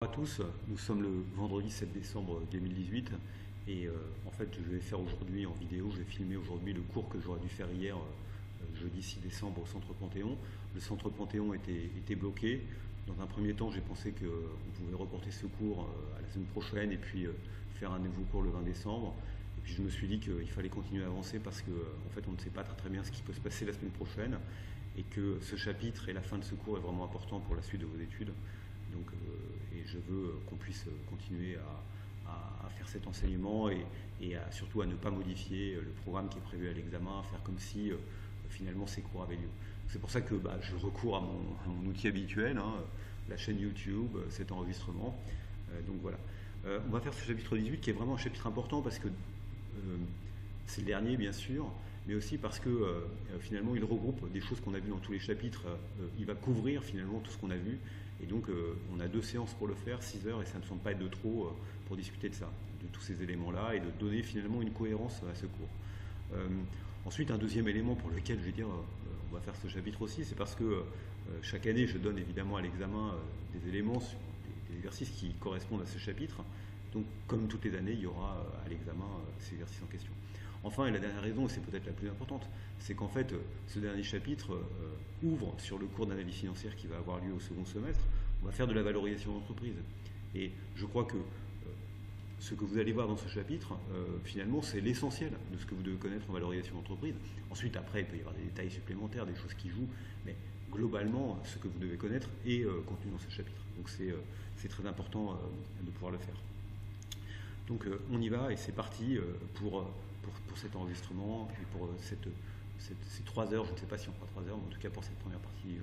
Bonjour à tous, nous sommes le vendredi 7 décembre 2018 et en fait je vais faire aujourd'hui en vidéo, je vais filmer aujourd'hui le cours que j'aurais dû faire hier jeudi 6 décembre au centre Panthéon. Le centre Panthéon était bloqué. Dans un premier temps j'ai pensé qu'on pouvait reporter ce cours à la semaine prochaine et puis faire un nouveau cours le 20 décembre. Et puis je me suis dit qu'il fallait continuer à avancer parce que en fait on ne sait pas très bien ce qui peut se passer la semaine prochaine et que ce chapitre et la fin de ce cours est vraiment important pour la suite de vos études. Donc, et je veux qu'on puisse continuer à faire cet enseignement et surtout à ne pas modifier le programme qui est prévu à l'examen, à faire comme si finalement ces cours avaient lieu. C'est pour ça que je recours à mon outil habituel, hein, la chaîne YouTube, cet enregistrement. Donc voilà. On va faire ce chapitre 18 qui est vraiment un chapitre important parce que c'est le dernier bien sûr, mais aussi parce que finalement il regroupe des choses qu'on a vues dans tous les chapitres. Il va couvrir finalement tout ce qu'on a vu. Et donc on a 2 séances pour le faire, 6 heures, et ça ne semble pas être de trop pour discuter de ça, de tous ces éléments-là, et de donner finalement une cohérence à ce cours. Ensuite, un deuxième élément pour lequel je vais dire on va faire ce chapitre aussi, c'est parce que chaque année je donne évidemment à l'examen des éléments, des exercices qui correspondent à ce chapitre. Donc comme toutes les années, il y aura à l'examen ces exercices en question. Enfin, et la dernière raison, et c'est peut-être la plus importante, c'est qu'en fait, ce dernier chapitre ouvre sur le cours d'analyse financière qui va avoir lieu au second semestre. On va faire de la valorisation d'entreprise. Et je crois que ce que vous allez voir dans ce chapitre, finalement, c'est l'essentiel de ce que vous devez connaître en valorisation d'entreprise. Ensuite, après, il peut y avoir des détails supplémentaires, des choses qui jouent, mais globalement, ce que vous devez connaître est contenu dans ce chapitre. Donc c'est très important de pouvoir le faire. Donc on y va et c'est parti pour cet enregistrement et pour ces 3 heures, je ne sais pas si on fera 3 heures, mais en tout cas pour cette première partie.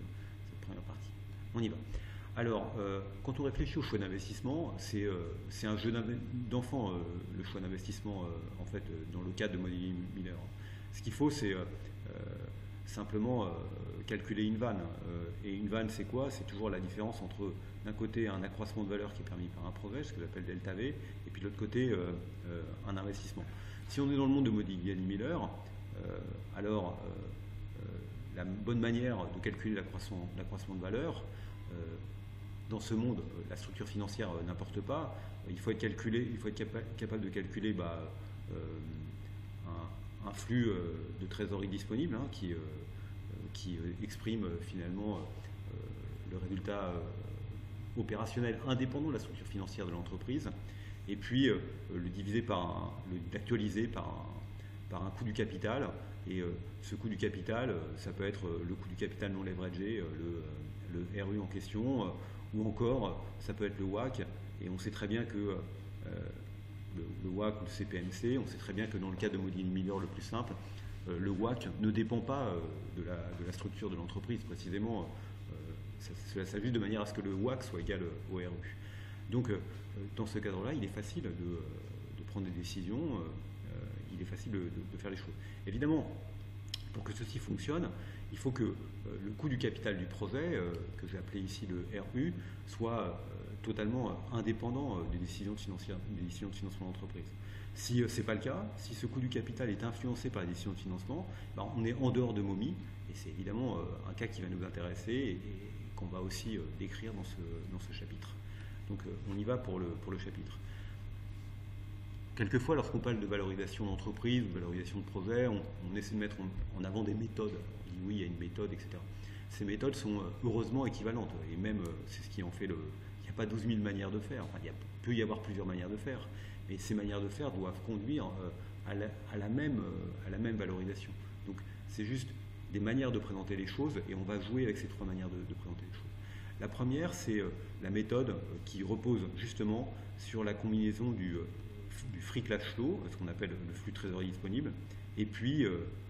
On y va. Alors, quand on réfléchit au choix d'investissement, c'est un jeu d'enfant, le choix d'investissement, en fait, dans le cadre de Moody Miller. Ce qu'il faut, c'est simplement calculer une vanne. Et une vanne, c'est quoi? C'est toujours la différence entre, d'un côté, un accroissement de valeur qui est permis par un progrès, ce que j'appelle delta V, et puis de l'autre côté, un investissement. Si on est dans le monde de Moody Miller, alors la bonne manière de calculer l'accroissement de valeur, dans ce monde, la structure financière n'importe pas. Il faut être capable de calculer un flux de trésorerie disponible hein, qui exprime finalement le résultat opérationnel indépendant de la structure financière de l'entreprise, et puis l'actualiser par un coût du capital. Et ce coût du capital, ça peut être le coût du capital non leveragé, le RU en question, ou encore ça peut être le WACC. Et on sait très bien que le WACC ou le CPMC, on sait très bien que dans le cas de Moody Miller le plus simple, le WACC ne dépend pas de la structure de l'entreprise précisément. Cela s'ajuste de manière à ce que le WACC soit égal au RU. Donc dans ce cadre-là, il est facile de prendre des décisions, il est facile de faire les choses. Évidemment, pour que ceci fonctionne, il faut que le coût du capital du projet, que j'ai appelé ici le RU, soit totalement indépendant des décisions de financement d'entreprise. Si ce n'est pas le cas, si ce coût du capital est influencé par les décisions de financement, on est en dehors de MOMI, et c'est évidemment un cas qui va nous intéresser et qu'on va aussi décrire dans ce chapitre. Donc on y va pour le chapitre. Quelquefois, lorsqu'on parle de valorisation d'entreprise ou de valorisation de projet, on essaie de mettre en avant des méthodes. On dit oui, il y a une méthode, etc. Ces méthodes sont heureusement équivalentes. Et même, c'est ce qui en fait le... Il n'y a pas 12 000 manières de faire. Enfin, il peut y avoir plusieurs manières de faire. Mais ces manières de faire doivent conduire à la même valorisation. Donc, c'est juste des manières de présenter les choses et on va jouer avec ces 3 manières de présenter les choses. La première, c'est la méthode qui repose justement sur la combinaison du free cash flow, ce qu'on appelle le flux de trésorerie disponible, et puis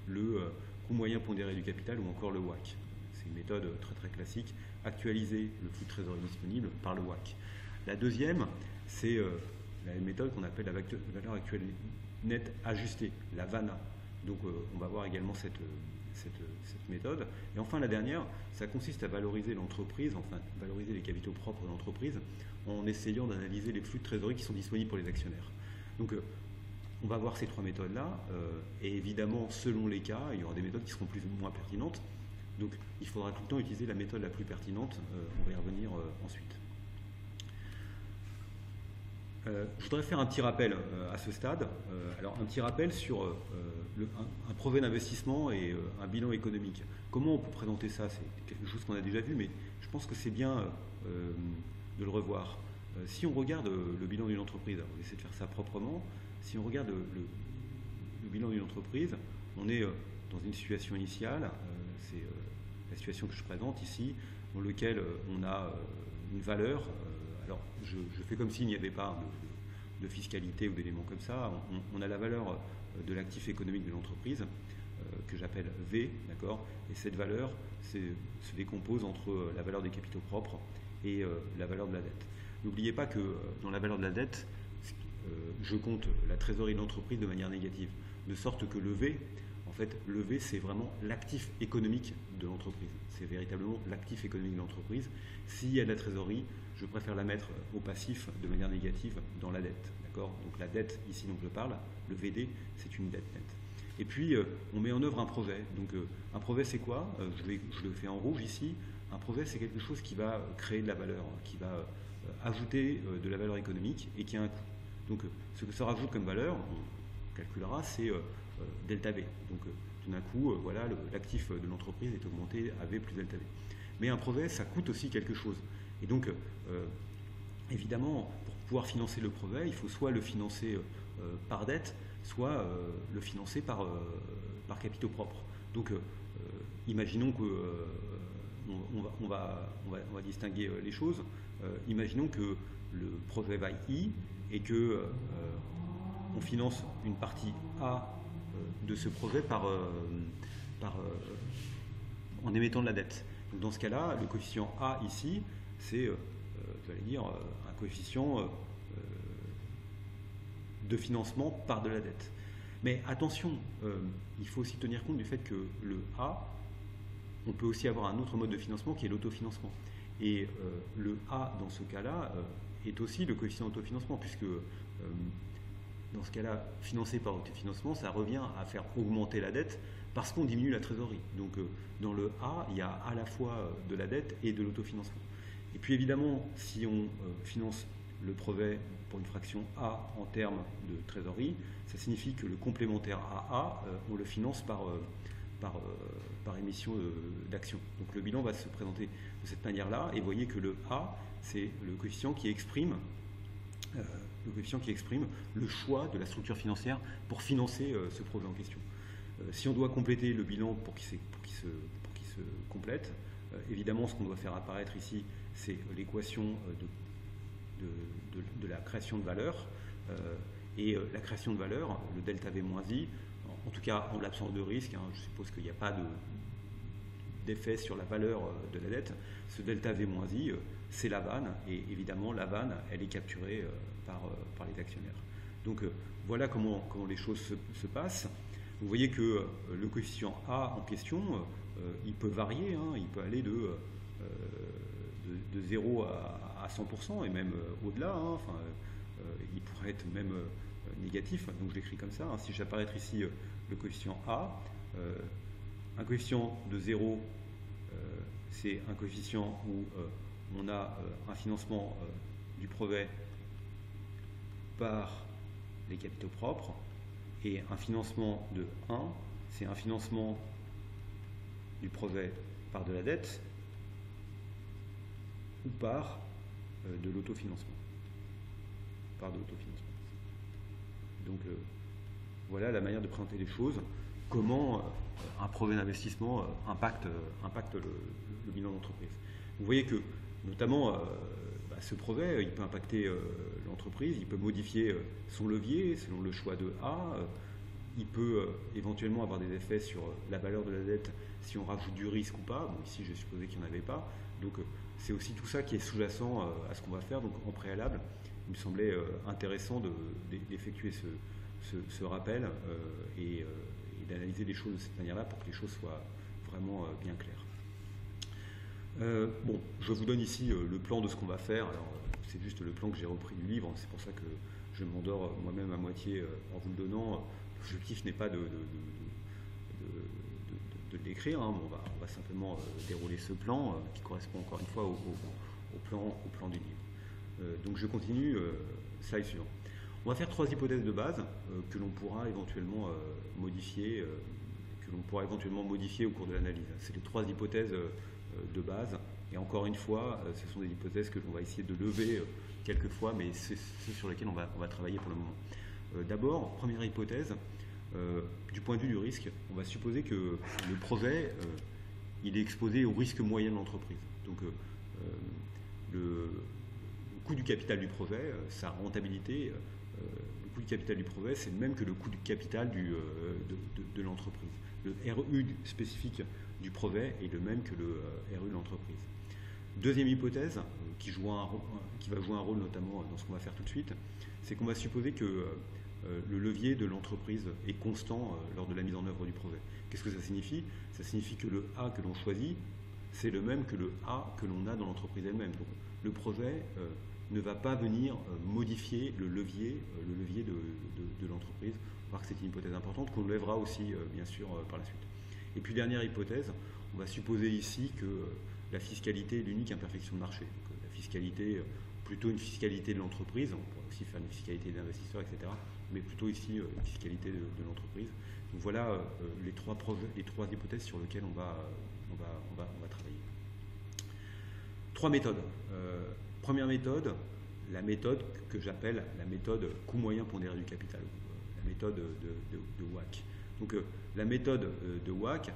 le coût moyen pondéré du capital ou encore le WACC. C'est une méthode très très classique, actualiser le flux de trésorerie disponible par le WACC. La deuxième, c'est la méthode qu'on appelle la valeur actuelle nette ajustée, la VANA. Donc on va voir également cette méthode. Et enfin la dernière, ça consiste à valoriser l'entreprise, enfin valoriser les capitaux propres de l'entreprise en essayant d'analyser les flux de trésorerie qui sont disponibles pour les actionnaires. Donc on va voir ces 3 méthodes-là, et évidemment selon les cas, il y aura des méthodes qui seront plus ou moins pertinentes. Donc il faudra tout le temps utiliser la méthode la plus pertinente, on va y revenir ensuite. Je voudrais faire un petit rappel à ce stade. Alors un petit rappel sur un projet d'investissement et un bilan économique. Comment on peut présenter ça? C'est quelque chose qu'on a déjà vu, mais je pense que c'est bien de le revoir. Si on regarde le bilan d'une entreprise, on essaie de faire ça proprement. Si on regarde le bilan d'une entreprise, on est dans une situation initiale. C'est la situation que je présente ici, dans laquelle on a une valeur. Alors, je fais comme s'il n'y avait pas de fiscalité ou d'éléments comme ça. On a la valeur de l'actif économique de l'entreprise, que j'appelle V, d'accord? Et cette valeur se décompose entre la valeur des capitaux propres et la valeur de la dette. N'oubliez pas que dans la valeur de la dette, je compte la trésorerie de l'entreprise de manière négative, de sorte que le V, en fait, le V, c'est vraiment l'actif économique de l'entreprise. C'est véritablement l'actif économique de l'entreprise. S'il y a de la trésorerie, je préfère la mettre au passif de manière négative dans la dette. D'accord? Donc la dette, ici dont je parle, le VD, c'est une dette nette. Et puis, on met en œuvre un projet. Donc un projet, c'est quoi? Je le fais en rouge ici. Un projet, c'est quelque chose qui va créer de la valeur, qui va ajouter de la valeur économique et qui a un coût. Donc ce que ça rajoute comme valeur, on calculera, c'est delta V. Donc tout d'un coup, voilà, l'actif de l'entreprise est augmenté à V plus delta V. Mais un projet, ça coûte aussi quelque chose. Et donc, évidemment, pour pouvoir financer le projet, il faut soit le financer par dette, soit le financer par capitaux propres. Donc, imaginons que on va distinguer les choses. Imaginons que le projet vaille I et que on finance une partie A de ce projet en émettant de la dette. Donc dans ce cas-là, le coefficient A ici, c'est, j'allais dire, un coefficient de financement par de la dette. Mais attention, il faut aussi tenir compte du fait que le A, on peut aussi avoir un autre mode de financement qui est l'autofinancement. Et le A, dans ce cas-là, est aussi le coefficient d'autofinancement, puisque dans ce cas-là, financé par l'autofinancement, ça revient à faire augmenter la dette parce qu'on diminue la trésorerie. Donc dans le A, il y a à la fois de la dette et de l'autofinancement. Et puis évidemment, si on finance le projet pour une fraction A en termes de trésorerie, ça signifie que le complémentaire AA, on le finance par émission d'actions. Donc le bilan va se présenter de cette manière-là, et vous voyez que le A, c'est le coefficient qui exprime le choix de la structure financière pour financer ce projet en question. Si on doit compléter le bilan pour qu'il se complète, évidemment, ce qu'on doit faire apparaître ici, c'est l'équation de la création de valeur. Et la création de valeur, le delta V moins I, en tout cas en l'absence de risque, je suppose qu'il n'y a pas d'effet sur la valeur de la dette, ce delta V moins I, c'est la vanne, et évidemment la vanne, elle est capturée par les actionnaires. Donc voilà comment les choses se passent. Vous voyez que le coefficient A en question, il peut varier, il peut aller de 0 à 100% et même au-delà, il pourrait être même négatif, donc je l'écris comme ça. Si j'apparaître ici le coefficient A, un coefficient de 0, c'est un coefficient où on a un financement du projet par les capitaux propres, et un financement de 1, c'est un financement du projet par de la dette ou par de l'autofinancement. Donc voilà la manière de présenter les choses, comment un projet d'investissement impacte le bilan d'entreprise. Vous voyez que notamment ce projet, il peut impacter l'entreprise, il peut modifier son levier selon le choix de A, il peut éventuellement avoir des effets sur la valeur de la dette si on rajoute du risque ou pas. Bon, ici j'ai supposé qu'il n'y en avait pas, donc c'est aussi tout ça qui est sous-jacent à ce qu'on va faire. Donc en préalable, il me semblait intéressant d'effectuer ce rappel et d'analyser les choses de cette manière-là pour que les choses soient vraiment bien claires. Bon, je vous donne ici le plan de ce qu'on va faire. Alors, c'est juste le plan que j'ai repris du livre, c'est pour ça que je m'endors moi-même à moitié en vous le donnant. L'objectif n'est pas de l'écrire, on va simplement dérouler ce plan qui correspond encore une fois au plan du livre. Donc je continue, slide suivant. On va faire 3 hypothèses de base que l'on pourra éventuellement modifier, au cours de l'analyse. C'est les 3 hypothèses de base. Et encore une fois, ce sont des hypothèses que l'on va essayer de lever quelques fois, mais c'est ceux sur lesquelles on va travailler pour le moment. D'abord, première hypothèse, du point de vue du risque, on va supposer que le projet il est exposé au risque moyen de l'entreprise. Donc le coût du capital du projet, sa rentabilité, le coût du capital du projet, c'est le même que le coût du capital de l'entreprise. Le RU spécifique du projet est le même que le RU de l'entreprise. Deuxième hypothèse, qui va jouer un rôle notamment dans ce qu'on va faire tout de suite, c'est qu'on va supposer que le levier de l'entreprise est constant lors de la mise en œuvre du projet. Qu'est-ce que ça signifie? Ça signifie que le A que l'on choisit, c'est le même que le A que l'on a dans l'entreprise elle-même. Donc le projet ne va pas venir modifier le levier de l'entreprise. On va voir que c'est une hypothèse importante qu'on lèvera aussi bien sûr par la suite. Et puis dernière hypothèse, on va supposer ici que la fiscalité est l'unique imperfection de marché. Donc, la fiscalité, plutôt une fiscalité de l'entreprise, on pourrait aussi faire une fiscalité d'investisseurs, etc. Mais plutôt ici une fiscalité de l'entreprise. Donc voilà les trois hypothèses sur lesquelles on va travailler. 3 méthodes. Première méthode, la méthode que j'appelle la méthode coût moyen pondéré du capital, la méthode de WACC. Donc la méthode de WACC,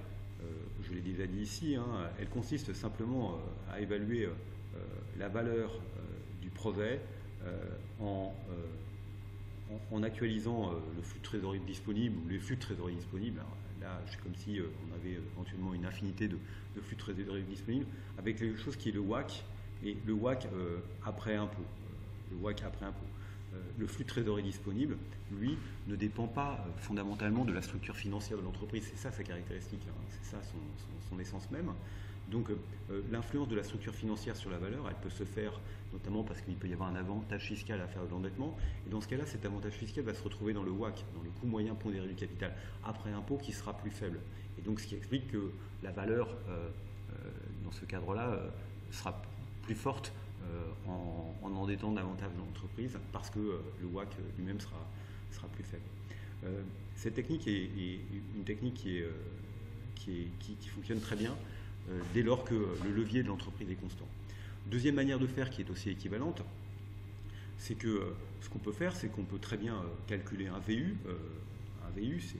je l'ai déjà dit ici, elle consiste simplement à évaluer la valeur du projet en actualisant le flux de trésorerie disponible ou les flux de trésorerie disponibles. Alors, là, c'est comme si on avait éventuellement une infinité de flux de trésorerie disponibles avec quelque chose qui est le WACC et le WACC après impôt. Le flux de trésorerie disponible, lui, ne dépend pas fondamentalement de la structure financière de l'entreprise. C'est ça sa caractéristique, c'est ça son essence même. Donc l'influence de la structure financière sur la valeur, elle peut se faire notamment parce qu'il peut y avoir un avantage fiscal à faire de l'endettement. Et dans ce cas-là, cet avantage fiscal va se retrouver dans le WACC, dans le coût moyen pondéré du capital, après impôt qui sera plus faible. Et donc ce qui explique que la valeur, dans ce cadre-là, sera plus forte en endettant davantage l'entreprise parce que le WACC lui-même sera plus faible. Cette technique est une technique qui fonctionne très bien dès lors que le levier de l'entreprise est constant. Deuxième manière de faire qui est aussi équivalente, c'est que ce qu'on peut faire, c'est qu'on peut très bien calculer un VU. Un VU, c'est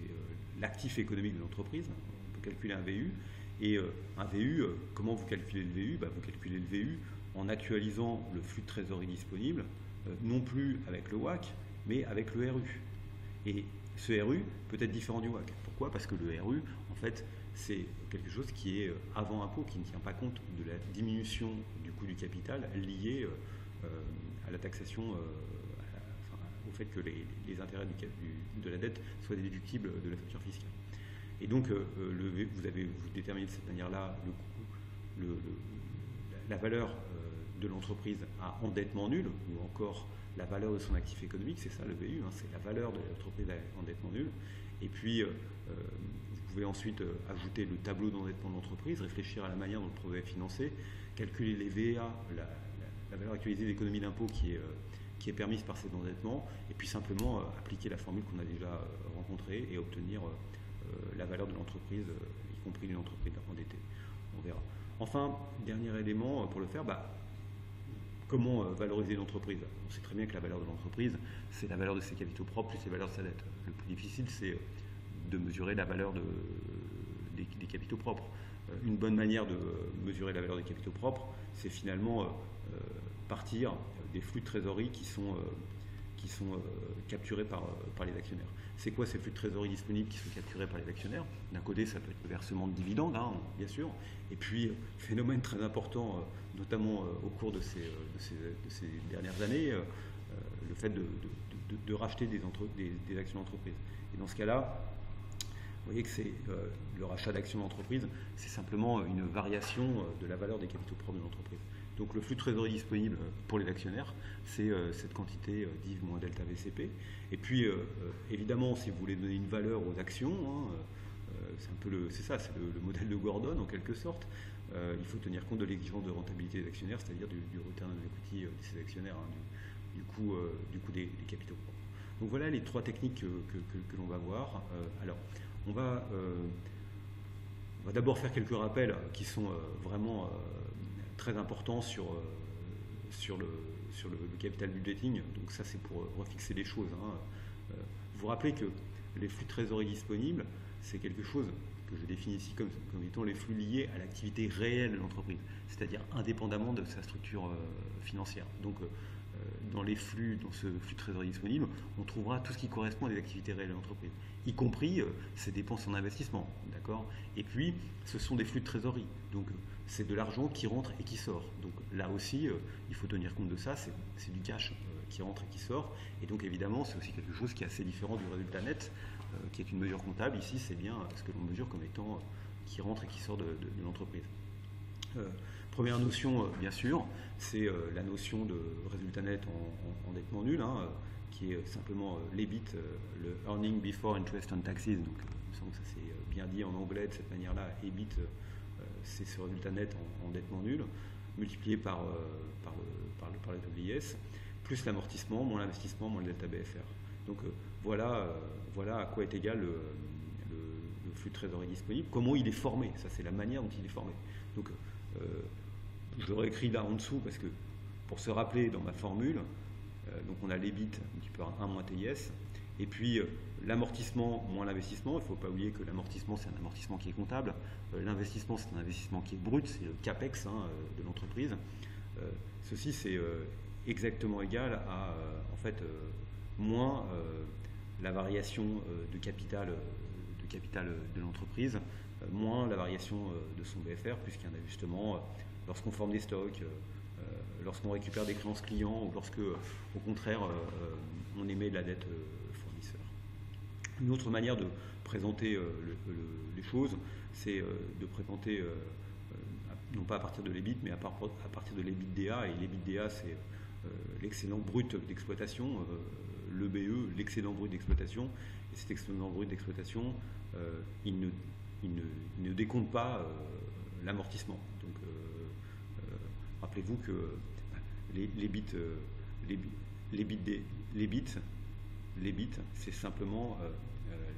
l'actif économique de l'entreprise. On peut calculer un VU. Et un VU, comment vous calculez le VU? Vous calculez le VU en actualisant le flux de trésorerie disponible, non plus avec le WACC, mais avec le RU. Et ce RU peut être différent du WACC. Pourquoi? Parce que le RU, en fait, c'est quelque chose qui est avant impôt, qui ne tient pas compte de la diminution du coût du capital liée à la taxation, au fait que les intérêts de la dette soient déductibles de la facture fiscale. Et donc, vous déterminez de cette manière-là la valeur de l'entreprise à endettement nul, ou encore la valeur de son actif économique, c'est ça le VU, c'est la valeur de l'entreprise à endettement nul. Et puis, vous pouvez ensuite ajouter le tableau d'endettement de l'entreprise, réfléchir à la manière dont le projet est financé, calculer les VA, la valeur actualisée d'économie d'impôt qui est permise par cet endettement, et puis simplement appliquer la formule qu'on a déjà rencontrée et obtenir la valeur de l'entreprise, y compris d'une entreprise endettée. On verra. Enfin, dernier élément pour le faire, comment valoriser l'entreprise? On sait très bien que la valeur de l'entreprise, c'est la valeur de ses capitaux propres plus les valeurs de sa dette. Le plus difficile, c'est de mesurer la valeur des capitaux propres. Une bonne manière de mesurer la valeur des capitaux propres, c'est finalement partir des flux de trésorerie qui sont capturés par les actionnaires. C'est quoi ces flux de trésorerie disponibles qui sont capturés par les actionnaires? D'un côté, ça peut être le versement de dividendes, bien sûr, et puis phénomène très important, notamment au cours de ces dernières années, le fait de racheter des actions d'entreprise. Et dans ce cas-là, vous voyez que c'est le rachat d'actions d'entreprise, c'est simplement une variation de la valeur des capitaux propres de l'entreprise. Donc le flux de trésorerie disponible pour les actionnaires, c'est cette quantité div moins delta VCP. Et puis évidemment, si vous voulez donner une valeur aux actions, c'est le modèle de Gordon en quelque sorte. il faut tenir compte de l'exigence de rentabilité des actionnaires, c'est-à-dire du return on equity de ces actionnaires, hein, du coût des capitaux. Donc voilà les 3 techniques que l'on va voir. Alors, on va d'abord faire quelques rappels qui sont vraiment très importants sur le capital budgeting. Donc ça, c'est pour refixer les choses, hein. Vous vous rappelez que les flux de trésorerie disponibles, c'est quelque chose que je définis ici comme étant les flux liés à l'activité réelle de l'entreprise, c'est-à-dire indépendamment de sa structure financière. Donc, dans ce flux de trésorerie disponible, on trouvera tout ce qui correspond à des activités réelles de l'entreprise, y compris ses dépenses en investissement, d'accord. Et puis, ce sont des flux de trésorerie, donc c'est de l'argent qui rentre et qui sort. Donc là aussi, il faut tenir compte de ça, c'est du cash qui rentre et qui sort, et donc évidemment, c'est aussi quelque chose qui est assez différent du résultat net, qui est une mesure comptable. Ici, c'est bien ce que l'on mesure comme étant qui rentre et qui sort de l'entreprise. Première notion, bien sûr, c'est la notion de résultat net en endettement nul, hein, qui est simplement l'EBIT, le Earning Before Interest and Taxes. Donc, il me semble que ça c'est bien dit en anglais de cette manière-là. EBIT, c'est ce résultat net en endettement nul, multiplié par le taux de l'IS, plus l'amortissement, moins l'investissement, moins le delta BFR. Donc, voilà à quoi est égal le flux de trésorerie disponible. Comment il est formé, ça c'est la manière dont il est formé. Donc, je l'aurais écrit là en dessous parce que pour se rappeler dans ma formule, donc on a l'EBIT multiplié par 1 moins TIS, et puis l'amortissement moins l'investissement. Il ne faut pas oublier que l'amortissement c'est un amortissement qui est comptable, l'investissement c'est un investissement qui est brut, c'est le CAPEX, hein, de l'entreprise. Ceci c'est exactement égal à en fait moins la variation de capital de l'entreprise, moins la variation de son BFR, puisqu'il y a un ajustement lorsqu'on forme des stocks, lorsqu'on récupère des créances clients, ou lorsque, au contraire, on émet de la dette fournisseur. Une autre manière de présenter les choses, c'est de présenter, non pas à partir de l'EBIT, mais à partir de l'EBITDA, et l'EBITDA, c'est l'excédent brut d'exploitation, l'EBE, l'excédent brut d'exploitation, et cet excédent brut d'exploitation, il ne décompte pas l'amortissement. Donc, rappelez-vous que l'EBIT, c'est simplement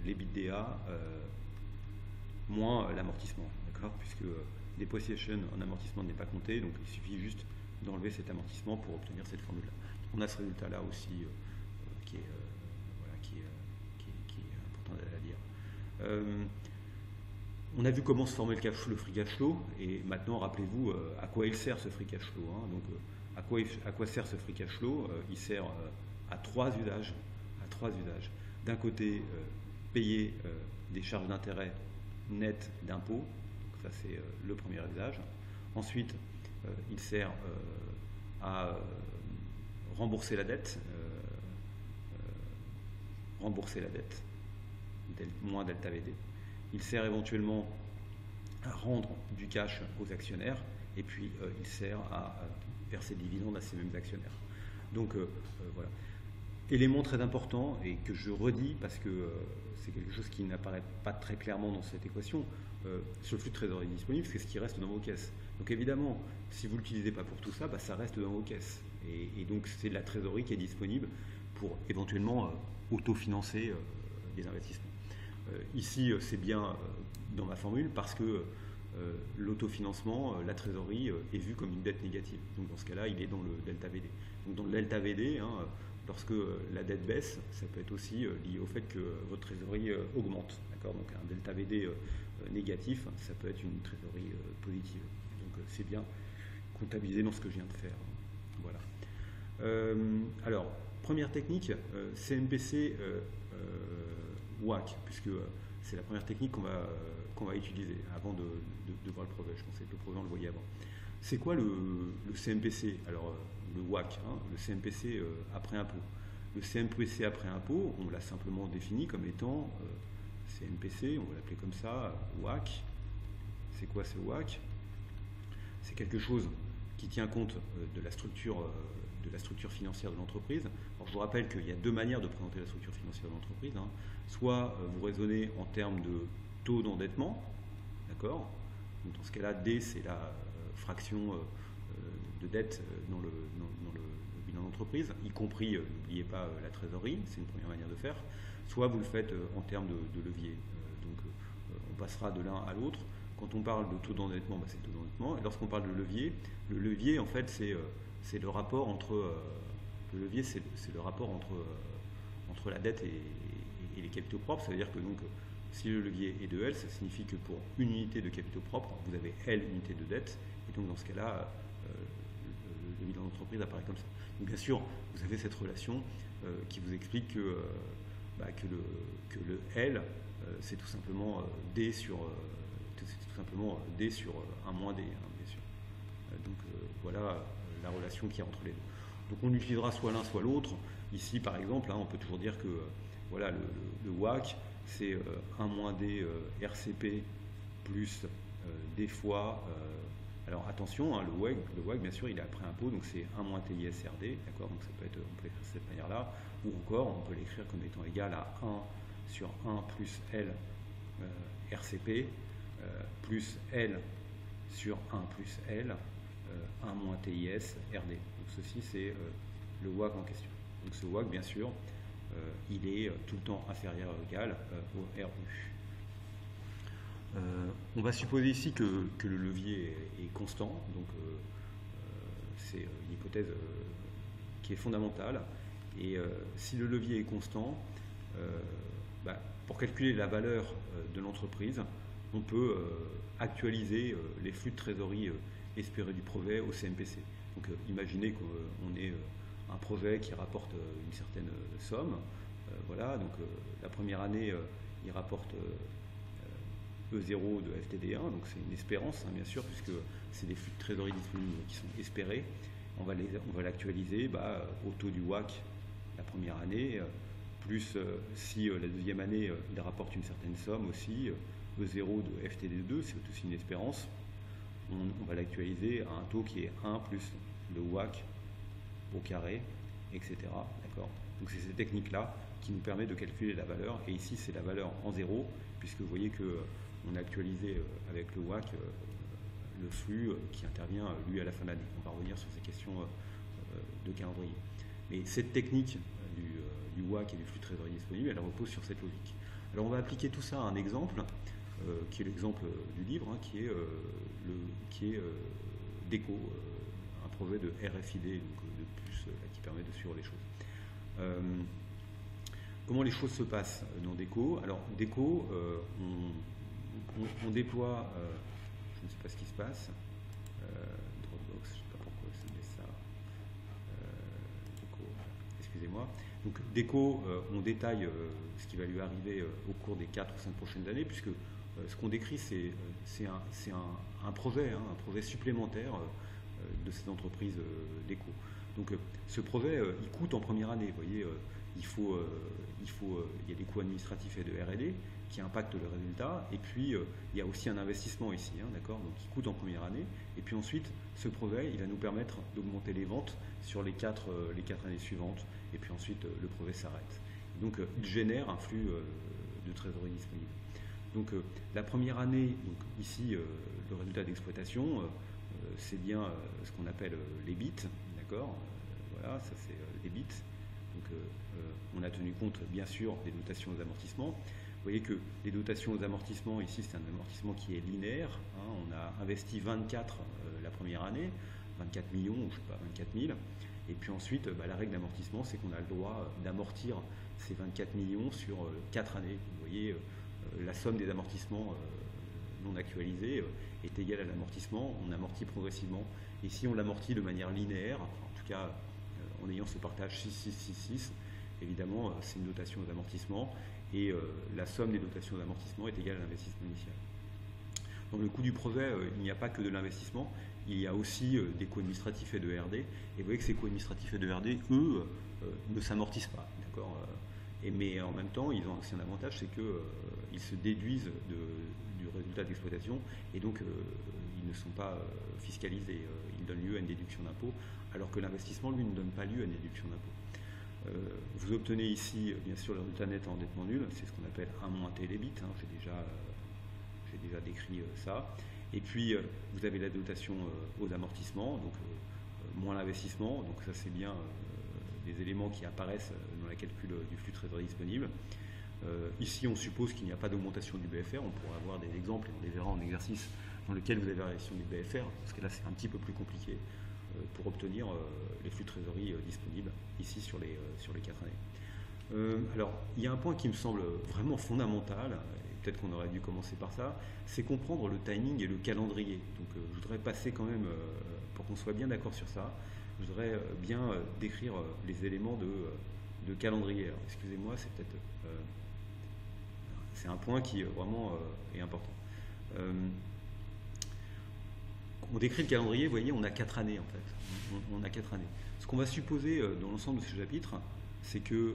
l'EBITDA moins l'amortissement, d'accord, puisque depreciation en amortissement n'est pas compté, donc il suffit juste d'enlever cet amortissement pour obtenir cette formule-là. On a ce résultat-là aussi qui est important à dire. On a vu comment se formait le free cash flow, et maintenant rappelez-vous à quoi il sert ce free cash flow, hein. Donc à quoi sert ce free cash flow? Il sert à 3 usages. D'un côté, payer des charges d'intérêt nettes d'impôts, ça c'est le premier usage. Ensuite, il sert à rembourser la dette, moins delta VD. Il sert éventuellement à rendre du cash aux actionnaires, et puis il sert à verser des dividendes à ces mêmes actionnaires. Donc voilà. Élément très important, et que je redis parce que c'est quelque chose qui n'apparaît pas très clairement dans cette équation, ce flux de trésorerie disponible, c'est ce qui reste dans vos caisses. Donc évidemment, si vous ne l'utilisez pas pour tout ça, ça reste dans vos caisses. Et donc c'est de la trésorerie qui est disponible pour éventuellement autofinancer des investissements. Ici, c'est bien dans ma formule parce que l'autofinancement, la trésorerie est vue comme une dette négative. Donc dans ce cas-là, il est dans le delta VD. Donc dans le delta VD, lorsque la dette baisse, ça peut être aussi lié au fait que votre trésorerie augmente. D'accord ? Donc un delta VD négatif, ça peut être une trésorerie positive. Donc c'est bien comptabilisé dans ce que je viens de faire. Voilà. Alors, première technique, CMPC WACC, puisque c'est la première technique qu'on va utiliser avant de voir le projet. Je pensais que le projet on le voyait avant. C'est quoi le CMPC? Alors, le WACC, le CMPC après impôt. Le CMPC après impôt, on l'a simplement défini comme étant CMPC, on va l'appeler comme ça, WACC. C'est quoi ce WACC? C'est quelque chose qui tient compte de la structure financière de l'entreprise. Alors, je vous rappelle qu'il y a 2 manières de présenter la structure financière de l'entreprise. Soit vous raisonnez en termes de taux d'endettement, d'accord, Donc dans ce cas-là, D, c'est la fraction de dette dans le bilan d'entreprise, y compris, n'oubliez pas, la trésorerie, c'est une première manière de faire. Soit vous le faites en termes de levier. Donc on passera de l'un à l'autre. Quand on parle de taux d'endettement, c'est le taux d'endettement. Et lorsqu'on parle de levier, le levier, en fait, c'est le rapport entre... le levier, c'est le rapport entre la dette et les capitaux propres. Ça veut dire que donc, si le levier est de L, ça signifie que pour une unité de capitaux propres, vous avez L unités de dette. Et donc dans ce cas-là, le bilan d'entreprise apparaît comme ça. Donc bien sûr, vous avez cette relation qui vous explique que le L, c'est tout simplement D sur 1 moins D, hein, bien sûr. Donc voilà la relation qu'il y a entre les deux. Donc on utilisera soit l'un soit l'autre. Ici par exemple, hein, on peut toujours dire que voilà, le WACC c'est 1 moins D RCP plus D fois... alors attention, hein, le WACC bien sûr il est après impôt, donc c'est 1 moins TISRD, d'accord, donc ça peut être, on peut l'écrire de cette manière-là, ou encore on peut l'écrire comme étant égal à 1 sur 1 plus L RCP plus L sur 1 plus L 1 moins TIS RD. Donc ceci c'est le WACC en question. Donc ce WACC bien sûr il est tout le temps inférieur ou égal au RU. On va supposer ici que le levier est constant, donc c'est une hypothèse qui est fondamentale. Et si le levier est constant, pour calculer la valeur de l'entreprise, on peut actualiser les flux de trésorerie espérés du projet au CMPC. Donc imaginez qu'on ait un projet qui rapporte une certaine somme. Voilà, donc la première année, il rapporte E0 de FTD1, donc c'est une espérance, hein, bien sûr, puisque c'est des flux de trésorerie disponibles qui sont espérés. On va l'actualiser au taux du WACC la première année, plus si la deuxième année, il rapporte une certaine somme aussi, E0 de FTD2, c'est aussi une espérance. On va l'actualiser à un taux qui est 1 plus le WACC au carré, etc. D'accord. Donc c'est cette technique-là qui nous permet de calculer la valeur. Et ici, c'est la valeur en zéro, puisque vous voyez qu'on a actualisé avec le WACC le flux qui intervient, lui, à la fin de l'année. On va revenir sur ces questions de calendrier. Mais cette technique du WACC et du flux de trésorerie disponible, elle repose sur cette logique. Alors on va appliquer tout ça à un exemple, qui est l'exemple du livre, hein, qui est DECO, un projet de RFID, donc de puce qui permet de suivre les choses. Comment les choses se passent dans DECO? Alors DECO, on déploie, je ne sais pas ce qui se passe, Dropbox, je ne sais pas pourquoi ça me met ça, DECO, excusez-moi. Donc DECO, on détaille ce qui va lui arriver au cours des 4 ou 5 prochaines années, puisque ce qu'on décrit, c'est un projet, hein, un projet supplémentaire de cette entreprise DECO. Donc ce projet, il coûte en première année. Vous voyez, il y a des coûts administratifs et de R&D qui impactent le résultat. Et puis, il y a aussi un investissement ici, hein, d'accord, donc qui coûte en première année. Et puis ensuite, ce projet, il va nous permettre d'augmenter les ventes sur les 4 années suivantes. Et puis ensuite, le projet s'arrête. Donc, il génère un flux de trésorerie disponible. Donc, la première année, donc ici, le résultat d'exploitation, c'est bien ce qu'on appelle les bits, d'accord. Voilà, ça c'est les bits. Donc, on a tenu compte, bien sûr, des dotations aux amortissements. Vous voyez que les dotations aux amortissements, ici, c'est un amortissement qui est linéaire. Hein, on a investi 24 la première année, 24 millions, je ne sais pas, 24 000. Et puis ensuite, la règle d'amortissement, c'est qu'on a le droit d'amortir ces 24 millions sur 4 années. Vous voyez, la somme des amortissements non actualisés est égale à l'amortissement. On amortit progressivement. Et si on l'amortit de manière linéaire, enfin, en tout cas en ayant ce partage 6-6-6-6, évidemment, c'est une dotation aux amortissements. Et la somme des dotations d'amortissement est égale à l'investissement initial. Dans le coût du projet, il n'y a pas que de l'investissement, il y a aussi des coûts administratifs et de R&D. Et vous voyez que ces coûts administratifs et de R&D, eux, ne s'amortissent pas. Mais en même temps, ils ont aussi un avantage, c'est qu'ils se déduisent du résultat d'exploitation et donc ils ne sont pas fiscalisés. Ils donnent lieu à une déduction d'impôt, alors que l'investissement, lui, ne donne pas lieu à une déduction d'impôt. Vous obtenez ici, bien sûr, le résultat net en endettement nul, c'est ce qu'on appelle 1 moins T les bits, hein, j'ai déjà décrit ça. Et puis vous avez la dotation aux amortissements, donc moins l'investissement, donc ça c'est bien des éléments qui apparaissent dans la calcul du flux de trésorerie disponible. Ici on suppose qu'il n'y a pas d'augmentation du BFR, on pourra avoir des exemples et on les verra en exercice dans lequel vous avez la variation du BFR, parce que là c'est un petit peu plus compliqué pour obtenir les flux de trésorerie disponibles ici sur les 4 années. Alors il y a un point qui me semble vraiment fondamental, et peut-être qu'on aurait dû commencer par ça, c'est comprendre le timing et le calendrier. Donc je voudrais passer quand même, pour qu'on soit bien d'accord sur ça, je voudrais bien décrire les éléments de calendrier. Alors, excusez-moi, c'est peut-être c'est un point qui vraiment est important. On décrit le calendrier, vous voyez, on a 4 années en fait. On a 4 années. Ce qu'on va supposer dans l'ensemble de ce chapitre, c'est que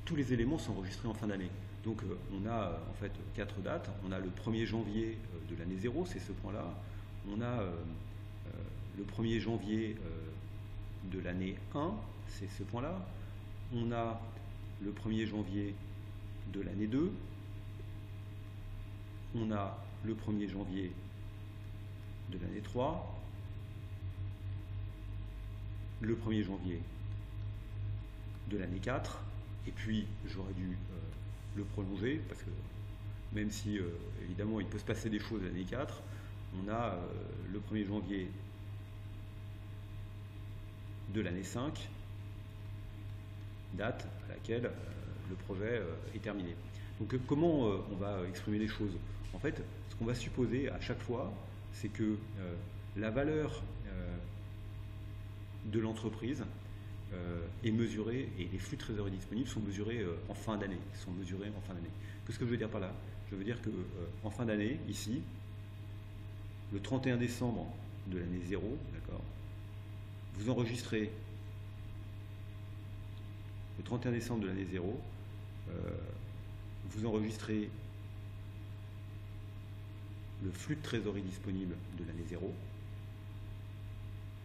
tous les éléments sont enregistrés en fin d'année. Donc on a en fait 4 dates. On a le 1er janvier de l'année 0, c'est ce point-là. On a le 1er janvier de l'année 1, c'est ce point-là. On a le 1er janvier de l'année 2. On a le 1er janvier de l'année 3, le 1er janvier de l'année 4, et puis j'aurais dû le prolonger, parce que même si évidemment il peut se passer des choses l'année 4, on a le 1er janvier de l'année 5, date à laquelle le projet est terminé. Donc comment on va exprimer les choses? En fait, ce qu'on va supposer à chaque fois, c'est que la valeur de l'entreprise est mesurée, et les flux de trésorerie disponibles sont mesurés en fin d'année. Qu'est-ce que je veux dire par là? Je veux dire que en fin d'année, ici, le 31 décembre de l'année 0, d'accord, vous enregistrez le 31 décembre de l'année 0, vous enregistrez le flux de trésorerie disponible de l'année 0.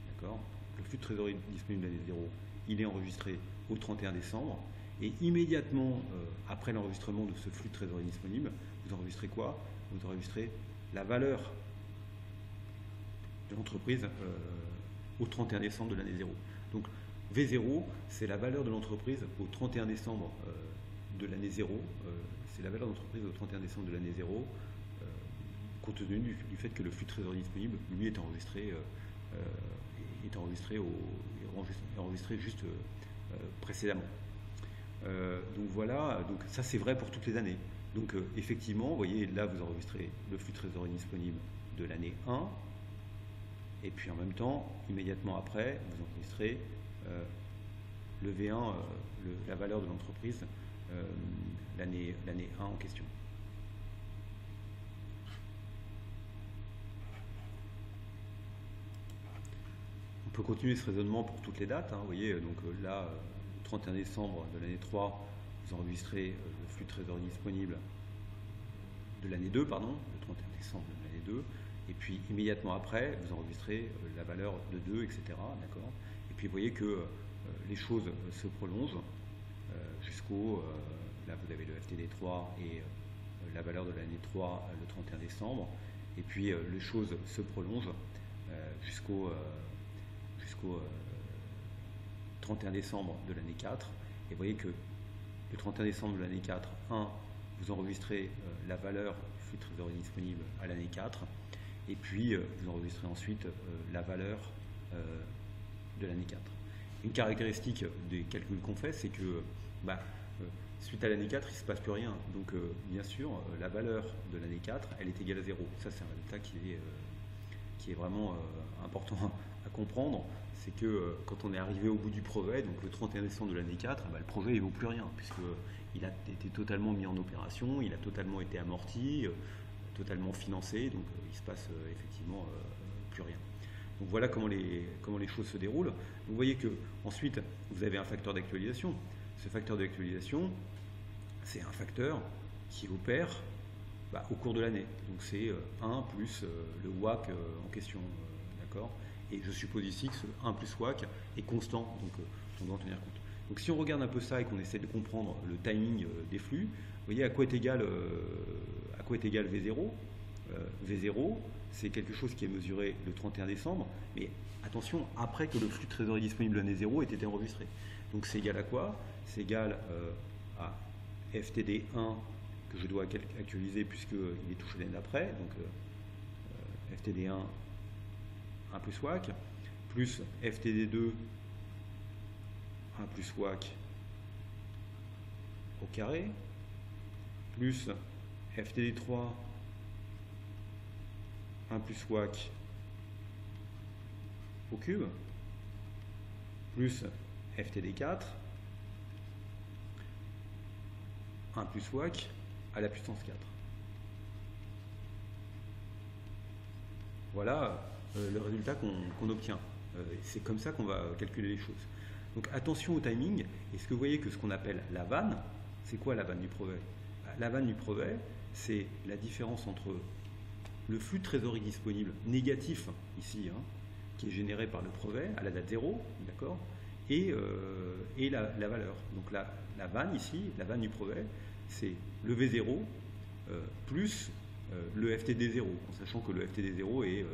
D'accord. Le flux de trésorerie disponible de l'année 0, il est enregistré au 31 décembre. Et immédiatement après l'enregistrement de ce flux de trésorerie disponible, vous enregistrez quoi? Vous enregistrez la valeur de l'entreprise au 31 décembre de l'année 0. Donc V0, c'est la valeur de l'entreprise au 31 décembre de l'année 0. C'est la valeur de l'entreprise au 31 décembre de l'année 0. Compte tenu du fait que le flux de trésorerie disponible, lui, est enregistré juste précédemment. Donc voilà, donc ça c'est vrai pour toutes les années. Donc effectivement, vous voyez, là vous enregistrez le flux de trésorerie disponible de l'année 1, et puis en même temps, immédiatement après, vous enregistrez le V1, la valeur de l'entreprise, l'année 1 en question. On peut continuer ce raisonnement pour toutes les dates. Vous voyez, donc là, le 31 décembre de l'année 3, vous enregistrez le flux de trésorerie disponible de l'année 2, pardon, le 31 décembre de l'année 2, et puis immédiatement après, vous enregistrez la valeur de 2, etc. D'accord. Et puis vous voyez que les choses se prolongent jusqu'au... là, vous avez le FTD 3 et la valeur de l'année 3 le 31 décembre, et puis les choses se prolongent jusqu'au 31 décembre de l'année 4, et vous voyez que le 31 décembre de l'année 4, 1, vous enregistrez la valeur du flux de trésorerie disponible à l'année 4, et puis vous enregistrez ensuite la valeur de l'année 4. Une caractéristique des calculs qu'on fait, c'est que suite à l'année 4, il ne se passe plus rien. Donc bien sûr, la valeur de l'année 4, elle est égale à 0. Ça, c'est un résultat qui est vraiment important à comprendre. C'est que quand on est arrivé au bout du projet, donc le 31 décembre de l'année 4, le projet ne vaut plus rien, puisqu'il a été totalement mis en opération, il a totalement été amorti, totalement financé, donc il ne se passe effectivement plus rien. Donc voilà comment les choses se déroulent. Donc, vous voyez que ensuite vous avez un facteur d'actualisation. Ce facteur d'actualisation, c'est un facteur qui opère au cours de l'année. Donc c'est 1 plus le WACC en question, d'accord. Et je suppose ici que ce 1 plus WACC est constant, donc on doit en tenir compte. Donc si on regarde un peu ça et qu'on essaie de comprendre le timing des flux, vous voyez à quoi est égal V0. V0, c'est quelque chose qui est mesuré le 31 décembre, mais attention, après que le flux de trésorerie disponible de l'année 0 ait été enregistré. Donc c'est égal à quoi? C'est égal à FTD1 que je dois actualiser puisqu'il est touché l'année d'après, donc FTD1 1 plus WAC, plus FTD2 1 plus WAC au carré, plus FTD3 1 plus WAC au cube, plus FTD4 1 plus WAC à la puissance 4. Voilà le résultat qu'on obtient. C'est comme ça qu'on va calculer les choses. Donc attention au timing. Est-ce que vous voyez que ce qu'on appelle la vanne, c'est quoi la vanne du brevet? La vanne du brevet, c'est la différence entre le flux de trésorerie disponible négatif, ici, hein, qui est généré par le brevet à la date 0, d'accord, et la valeur. Donc la vanne ici, la vanne du brevet, c'est le V0 plus le FTD0, en sachant que le FTD0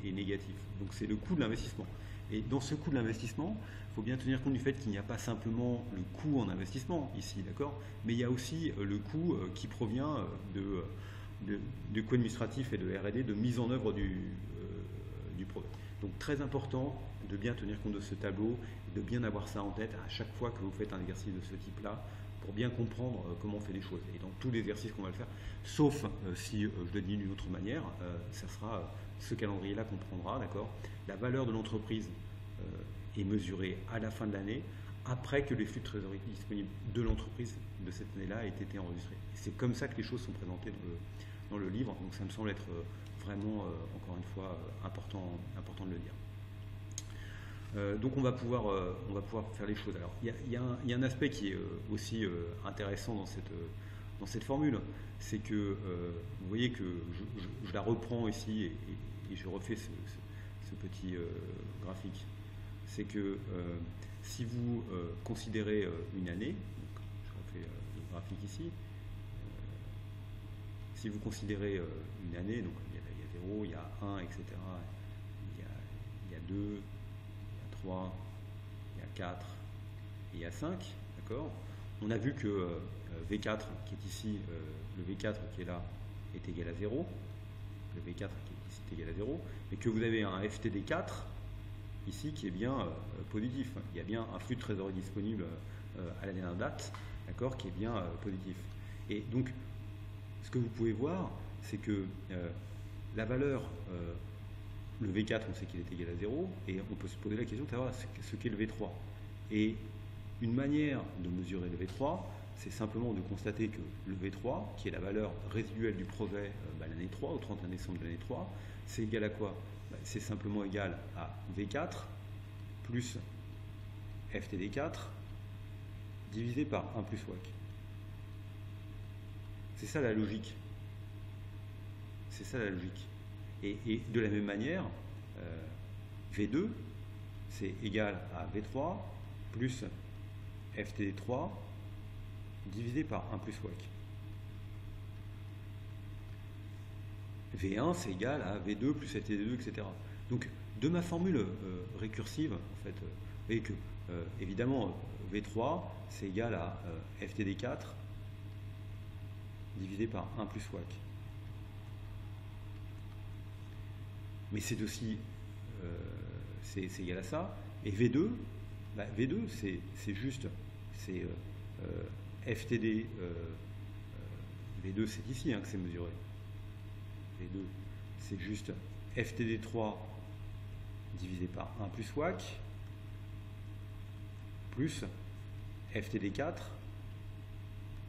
est négatif. Donc c'est le coût de l'investissement. Et dans ce coût de l'investissement, il faut bien tenir compte du fait qu'il n'y a pas simplement le coût en investissement ici, d'accord, mais il y a aussi le coût qui provient du coût administratif et de R&D de mise en œuvre du projet. Donc très important de bien tenir compte de ce tableau, et de bien avoir ça en tête à chaque fois que vous faites un exercice de ce type-là, pour bien comprendre comment on fait les choses. Et dans tous les exercices qu'on va le faire, sauf si je le dis d'une autre manière, ça sera ce calendrier-là qu'on prendra, d'accord. La valeur de l'entreprise est mesurée à la fin de l'année, après que les flux de trésorerie disponibles de l'entreprise de cette année-là aient été enregistrés. C'est comme ça que les choses sont présentées dans le livre, donc ça me semble être vraiment, encore une fois, important de le dire. Donc on va pouvoir faire les choses. Alors il y a un aspect qui est aussi intéressant dans cette formule, c'est que vous voyez que je la reprends ici et je refais ce petit graphique. C'est que si vous considérez une année, donc je refais le graphique ici, si vous considérez une année, donc il y a 0, il y a 1, etc., il y a 2, il y a 3, il y a 4 et il y a 5, d'accord. On a vu que V4 qui est ici, le V4 qui est là est égal à 0, le V4 qui est ici est égal à 0, mais que vous avez un FTD4 ici qui est bien positif. Il y a bien un flux de trésorerie disponible à la dernière date, d'accord, qui est bien positif. Et donc, ce que vous pouvez voir, c'est que la valeur, le V4, on sait qu'il est égal à 0, et on peut se poser la question de savoir ce qu'est le V3. Et une manière de mesurer le V3, c'est simplement de constater que le V3, qui est la valeur résiduelle du projet l'année 3, au 31 décembre de l'année 3, c'est égal à quoi? C'est simplement égal à V4 plus FTD4 divisé par 1 plus WAC. C'est ça la logique. C'est ça la logique. Et de la même manière, V2, c'est égal à V3 plus FTD3 divisé par 1 plus WAC. V1, c'est égal à V2 plus FTD2, etc. Donc, de ma formule récursive, en fait, vous voyez que, évidemment, V3, c'est égal à FTD4 divisé par 1 plus WAC. Mais c'est aussi, c'est égal à ça. Et V2, V2, c'est juste, c'est FTD, V2, c'est ici que c'est mesuré. V2, c'est juste FTD3 divisé par 1 plus WAC, plus FTD4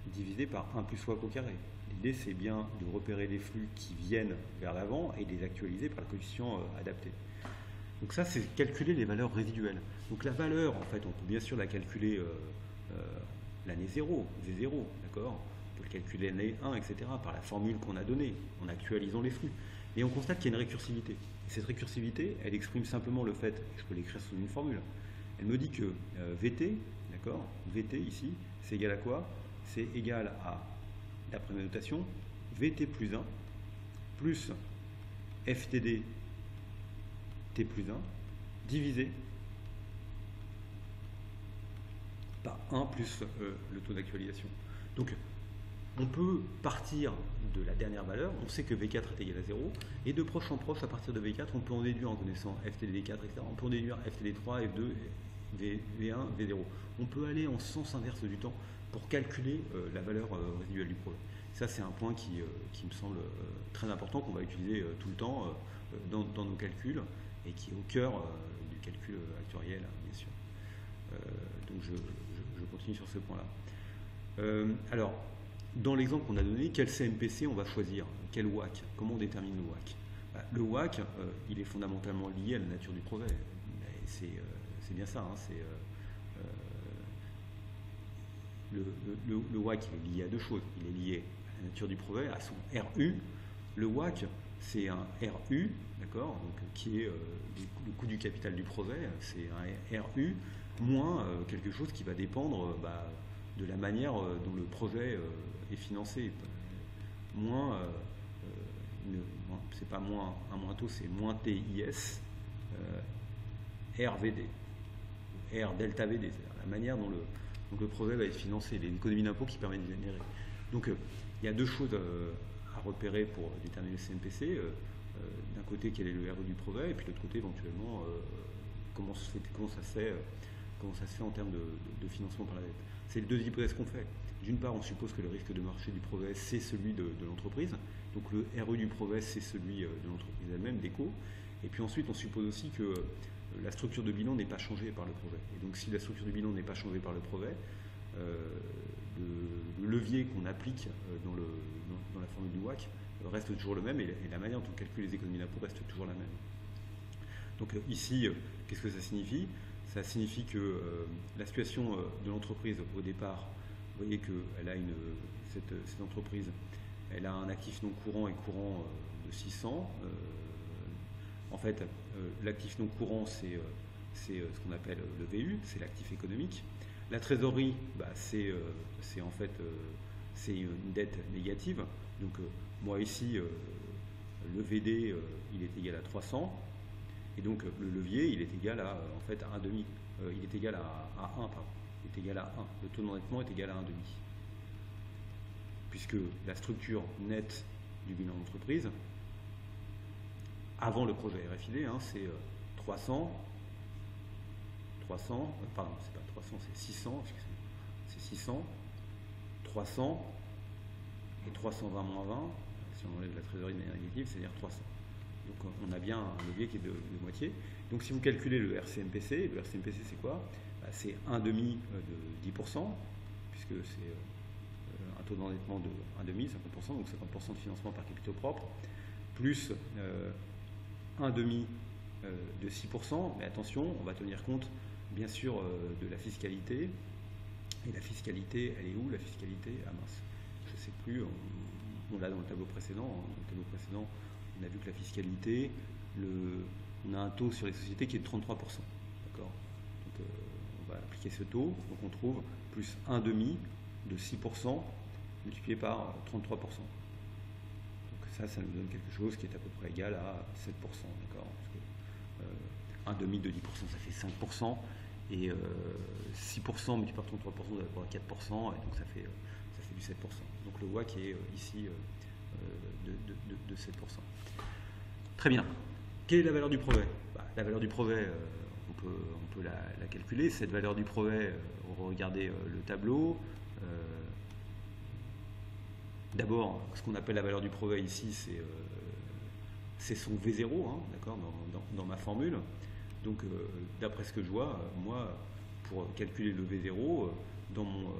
divisé par 1 plus WAC au carré. L'idée, c'est bien de repérer les flux qui viennent vers l'avant et de les actualiser par le coefficient adapté. Donc ça, c'est calculer les valeurs résiduelles. Donc la valeur, en fait, on peut bien sûr la calculer l'année 0, V0, d'accord. On peut le calculer l'année 1, etc., par la formule qu'on a donnée, en actualisant les flux. Et on constate qu'il y a une récursivité. Et cette récursivité, elle exprime simplement le fait, je peux l'écrire sous une formule, elle me dit que VT, d'accord, VT ici, c'est égal à quoi? C'est égal à, d'après ma notation, VT plus 1 plus FTD T plus 1 divisé par 1 plus le taux d'actualisation. Donc, on peut partir de la dernière valeur, on sait que V4 est égal à 0, et de proche en proche, à partir de V4, on peut en déduire en connaissant FTD4, etc. On peut en déduire FTD3, F2, V1, V0. On peut aller en sens inverse du temps pour calculer la valeur résiduelle du projet. Ça, c'est un point qui me semble très important, qu'on va utiliser tout le temps dans nos calculs, et qui est au cœur du calcul actuariel, bien sûr. Donc, je continue sur ce point-là. Alors, dans l'exemple qu'on a donné, quel CMPC on va choisir? Quel WACC? Comment on détermine le WACC? Le WACC, il est fondamentalement lié à la nature du projet. C'est bien ça. Hein, le WACC il est lié à deux choses. Il est lié à la nature du projet, à son RU. Le WACC, c'est un RU, d'accord, qui est le coût du capital du projet. C'est un RU moins quelque chose qui va dépendre de la manière dont le projet est financé. Moins, c'est pas moins un moins taux, c'est moins TIS, RVD, R delta VD, c'est-à-dire la manière dont le projet va être financé, les économies d'impôt qui permettent de générer. Donc il y a deux choses à repérer pour déterminer le CMPC. D'un côté, quel est le RE du projet, et puis de l'autre côté, éventuellement, comment ça se fait en termes de financement par la dette. C'est les deux hypothèses qu'on fait. D'une part, on suppose que le risque de marché du projet, c'est celui de l'entreprise. Donc le RE du projet, c'est celui de l'entreprise elle-même, d'Eco. Et puis ensuite, on suppose aussi que la structure de bilan n'est pas changée par le projet. Et donc si la structure du bilan n'est pas changée par le projet, le levier qu'on applique dans la formule du WACC reste toujours le même, et la manière dont on calcule les économies d'impôt reste toujours la même. Donc ici, qu'est-ce que ça signifie? Ça signifie que la situation de l'entreprise au départ, vous voyez qu'elle a cette entreprise, elle a un actif non courant et courant de 600. En fait, l'actif non courant, c'est ce qu'on appelle le VU, c'est l'actif économique. La trésorerie, c'est en fait c'est une dette négative. Donc moi ici, le VD, il est égal à 300. Et donc le levier, il est égal à en fait 1,5. Il est égal à 1, pardon. Il est égal à 1. Le taux d'endettement est égal à 1,5. Puisque la structure nette du bilan d'entreprise, avant le projet RFID, c'est 300, pardon, c'est pas 300, c'est 600, c'est 600, 300 et 320 moins 20, si on enlève la trésorerie de manière négative, c'est-à-dire 300. Donc on a bien un levier qui est de moitié. Donc si vous calculez le RCMPC c'est quoi? C'est 1,5 de 10%, puisque c'est un taux d'endettement de 1,5, 50%, donc 50% de financement par capitaux propres, plus 1,5 de 6%, mais attention, on va tenir compte bien sûr de la fiscalité. Et la fiscalité, elle est où la fiscalité? Ah mince, je ne sais plus, on l'a dans le tableau précédent. Dans le tableau précédent, on a vu que la fiscalité, on a un taux sur les sociétés qui est de 33%. D'accord? Donc on va appliquer ce taux, donc on trouve plus 1,5 de 6% multiplié par 33%. Donc ça nous donne quelque chose qui est à peu près égal à 7%. D'accord? Parce que 1,5 de 10%, ça fait 5%. Et 6% multiplié par 33%, on va avoir 4%, et donc ça fait du 7%. Donc le WACC est ici de 7%. Très bien. Quelle est la valeur du projet? La valeur du projet, on peut la calculer. Cette valeur du projet, on va regarder le tableau. D'abord, ce qu'on appelle la valeur du projet ici, c'est son V0, d'accord, dans ma formule. Donc, d'après ce que je vois, moi, pour calculer le V0, dans mon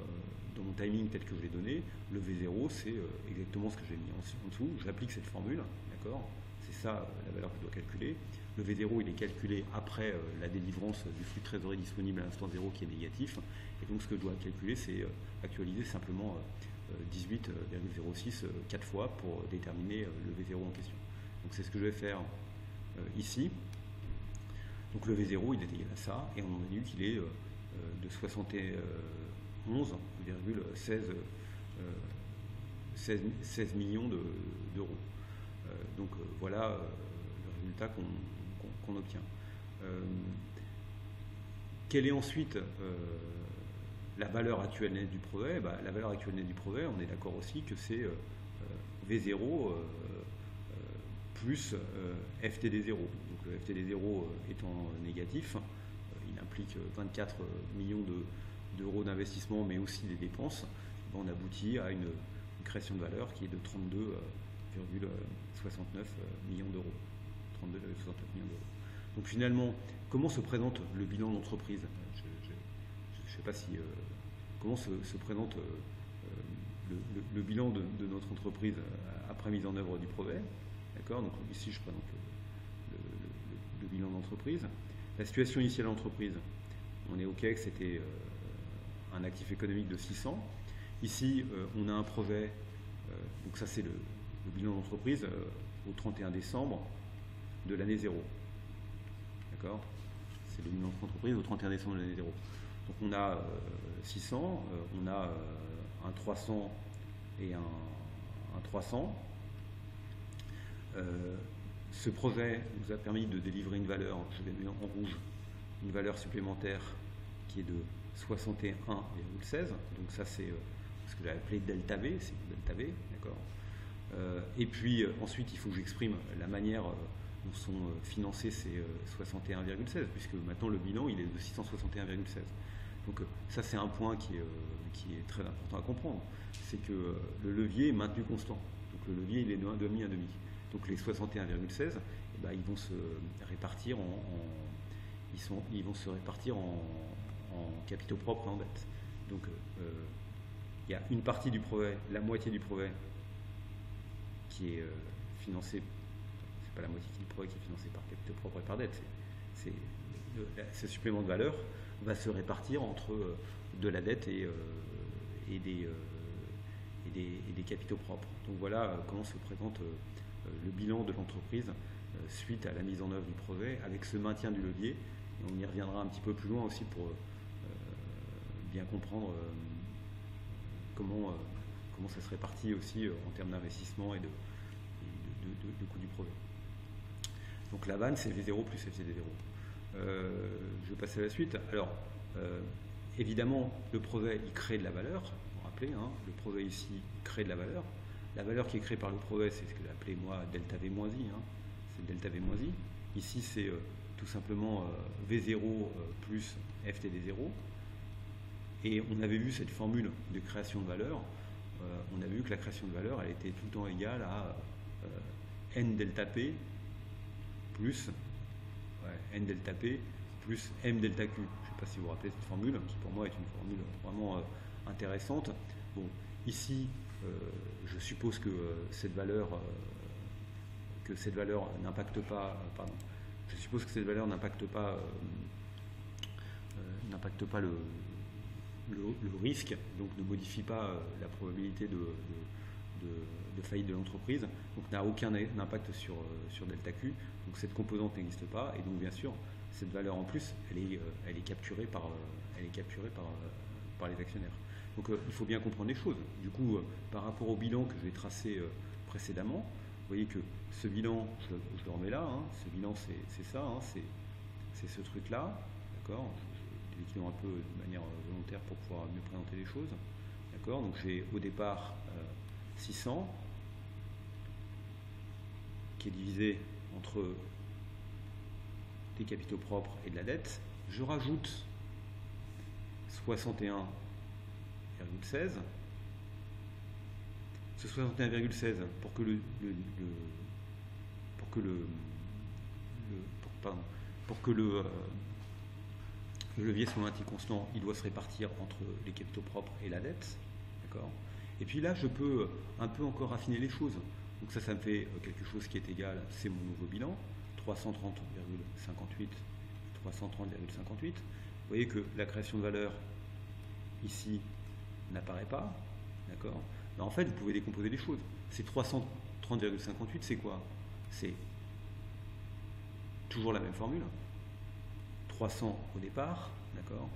timing tel que je l'ai donné, le V0, c'est exactement ce que j'ai mis en dessous. J'applique cette formule, d'accord? C'est ça la valeur que je dois calculer. Le V0, il est calculé après la délivrance du flux de trésorerie disponible à l'instant 0 qui est négatif. Et donc, ce que je dois calculer, c'est actualiser simplement 18,06 4 fois pour déterminer le V0 en question. Donc, c'est ce que je vais faire ici. Donc le V0, il est égal à ça, et on a vu qu'il est de 71,16 millions d'euros. Voilà le résultat qu'on obtient. Quelle est ensuite la valeur actuelle nette du brevet? La valeur actuelle nette du brevet, on est d'accord aussi que c'est V0 plus FTD0. Donc le FTD0 étant négatif, il implique 24 millions d'euros d'investissement, mais aussi des dépenses. On aboutit à une création de valeur qui est de 32,69 millions d'euros. 32,69 millions d'euros. Donc finalement, comment se présente le bilan d'entreprise? Je ne sais pas si... comment se présente le bilan de notre entreprise après mise en œuvre du brevet. D'accord. Donc ici, je présente le bilan d'entreprise. La situation initiale de l'entreprise, on est OK que c'était un actif économique de 600. Ici, on a un brevet, donc ça c'est le bilan d'entreprise au 31 décembre de l'année 0. D'accord. C'est le bilan d'entreprise au 31 décembre de l'année 0. Donc on a 600, on a un 300 et un 300. Ce projet nous a permis de délivrer une valeur, je vais mettre en rouge, une valeur supplémentaire qui est de 61,16. Donc ça c'est ce que j'ai appelé delta V, c'est delta V, d'accord. Et puis ensuite il faut que j'exprime la manière dont sont financés ces 61,16, puisque maintenant le bilan il est de 661,16. Donc ça c'est un point qui est très important à comprendre, c'est que le levier est maintenu constant. Donc le levier il est de 1,5. Donc les 61,16, ils vont se répartir ils vont se répartir en capitaux propres et en dette. Donc il y a une partie du brevet, la moitié du brevet qui est financé, c'est pas la moitié du brevet qui est financé par capitaux propres et par dette, ce supplément de valeur va se répartir entre de la dette et des capitaux propres. Donc voilà comment se présente le bilan de l'entreprise suite à la mise en œuvre du brevet avec ce maintien du levier. Et on y reviendra un petit peu plus loin aussi pour bien comprendre comment ça se répartit aussi en termes d'investissement et de coût du brevet. Donc la vanne c'est V0 plus FTD0. Je vais passer à la suite. Alors, évidemment, le brevet, il crée de la valeur. Vous vous rappelez, hein, le brevet ici crée de la valeur. La valeur qui est créée par le brevet, c'est ce que j'ai appelé moi delta V moins I. Hein. C'est delta V moins I. Ici, c'est tout simplement V0 plus FTD0. Et on avait vu cette formule de création de valeur. On a vu que la création de valeur, elle était tout le temps égale à N delta P plus N delta P plus M delta Q. Je ne sais pas si vous vous rappelez cette formule, qui pour moi est une formule vraiment intéressante. Bon, ici, je suppose que cette valeur n'impacte pas, je suppose que cette valeur n'impacte pas le risque, donc ne modifie pas la probabilité de faillite de l'entreprise, donc n'a aucun impact sur delta Q, donc cette composante n'existe pas, et donc bien sûr cette valeur en plus elle est capturée par les actionnaires. Donc il faut bien comprendre les choses. Du coup, par rapport au bilan que je vais tracer précédemment, vous voyez que ce bilan, je le remets là, hein, ce bilan c'est ça, hein, c'est ce truc là, d'accord. Je l'équilibre un peu de manière volontaire pour pouvoir mieux présenter les choses, d'accord. Donc j'ai au départ 600 qui est divisé entre des capitaux propres et de la dette. Je rajoute 61,16. Ce 61,16 pour que le levier soit maintenu constant, il doit se répartir entre les capitaux propres et la dette, d'accord. Et puis là, je peux un peu encore affiner les choses. Donc ça me fait quelque chose qui est égal, c'est mon nouveau bilan, 330,58, 330,58. Vous voyez que la création de valeur ici n'apparaît pas, d'accord. En fait, vous pouvez décomposer les choses. C'est 330,58, c'est quoi? C'est toujours la même formule. 300 au départ, d'accord,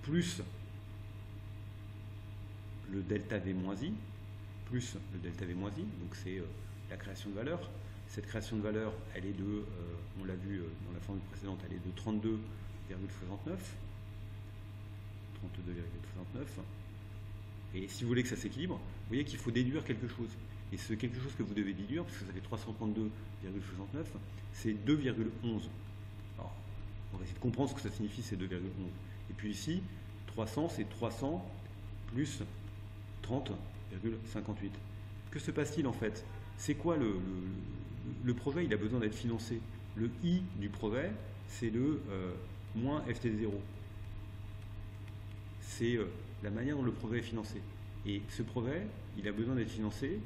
plus le delta V moins I, plus le delta V moins I, donc c'est la création de valeur. Cette création de valeur, elle est de, on l'a vu dans la formule précédente, elle est de 32,69. 32,69. Et si vous voulez que ça s'équilibre, vous voyez qu'il faut déduire quelque chose. Et ce quelque chose que vous devez déduire, parce que ça fait 332,69, c'est 2,11. Alors, on va essayer de comprendre ce que ça signifie, ces 2,11. Et puis ici, 300, c'est 300 plus 30,58. Que se passe-t-il en fait? C'est quoi le projet? Il a besoin d'être financé. Le I du projet, c'est le moins FT0. C'est la manière dont le projet est financé. Et ce projet, il a besoin d'être financé.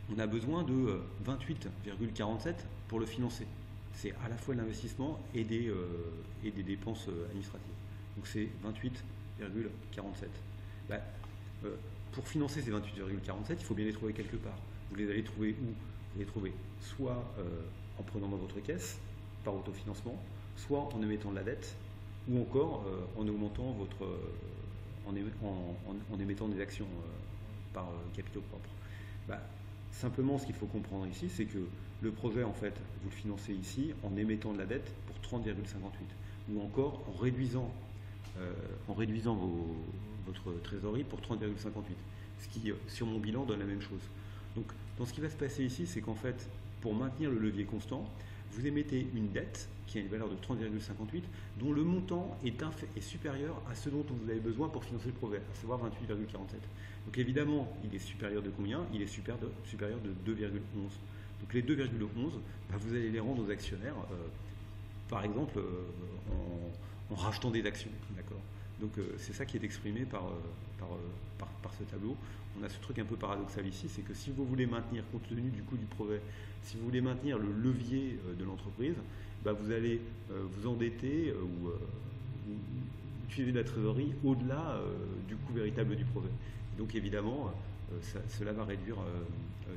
On a besoin de 28,47 pour le financer. C'est à la fois de l'investissement et des dépenses administratives. Donc c'est 28,47. Pour financer ces 28,47, il faut bien les trouver quelque part. Vous les allez trouver où? Vous les trouvez soit en prenant dans votre caisse, par autofinancement, soit en émettant de la dette, ou encore en augmentant en émettant des actions par capitaux propres. Simplement, ce qu'il faut comprendre ici, c'est que le projet, en fait, vous le financez ici en émettant de la dette pour 30,58, ou encore en réduisant votre trésorerie pour 30,58, ce qui, sur mon bilan, donne la même chose. Donc, dans ce qui va se passer ici, c'est qu'en fait, pour maintenir le levier constant, vous émettez une dette qui a une valeur de 30,58, dont le montant est supérieur à ce dont vous avez besoin pour financer le projet, à savoir 28,47. Donc évidemment, il est supérieur de combien? Il est supérieur de 2,11. Donc les 2,11, vous allez les rendre aux actionnaires, par exemple, en rachetant des actions. D'accord. Donc c'est ça qui est exprimé par ce tableau. On a ce truc un peu paradoxal ici, c'est que si vous voulez maintenir, compte tenu du coût du projet, si vous voulez maintenir le levier de l'entreprise, vous allez vous endetter ou utiliser de la trésorerie au-delà du coût véritable du projet. Donc évidemment, cela va réduire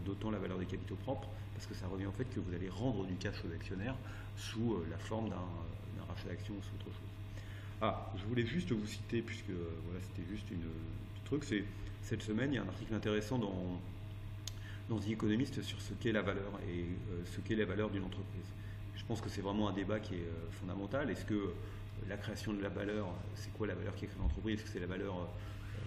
d'autant la valeur des capitaux propres, parce que ça revient au fait que vous allez rendre du cash aux actionnaires sous la forme d'un rachat d'actions ou sous autre chose. Je voulais juste vous citer, puisque voilà, c'était juste un petit truc, c'est cette semaine, il y a un article intéressant dans The Economist sur ce qu'est la valeur et ce qu'est la valeur d'une entreprise. Je pense que c'est vraiment un débat qui est fondamental. Est-ce que la création de la valeur, c'est quoi la valeur qui est créée dans l'entreprise? Est-ce que c'est la valeur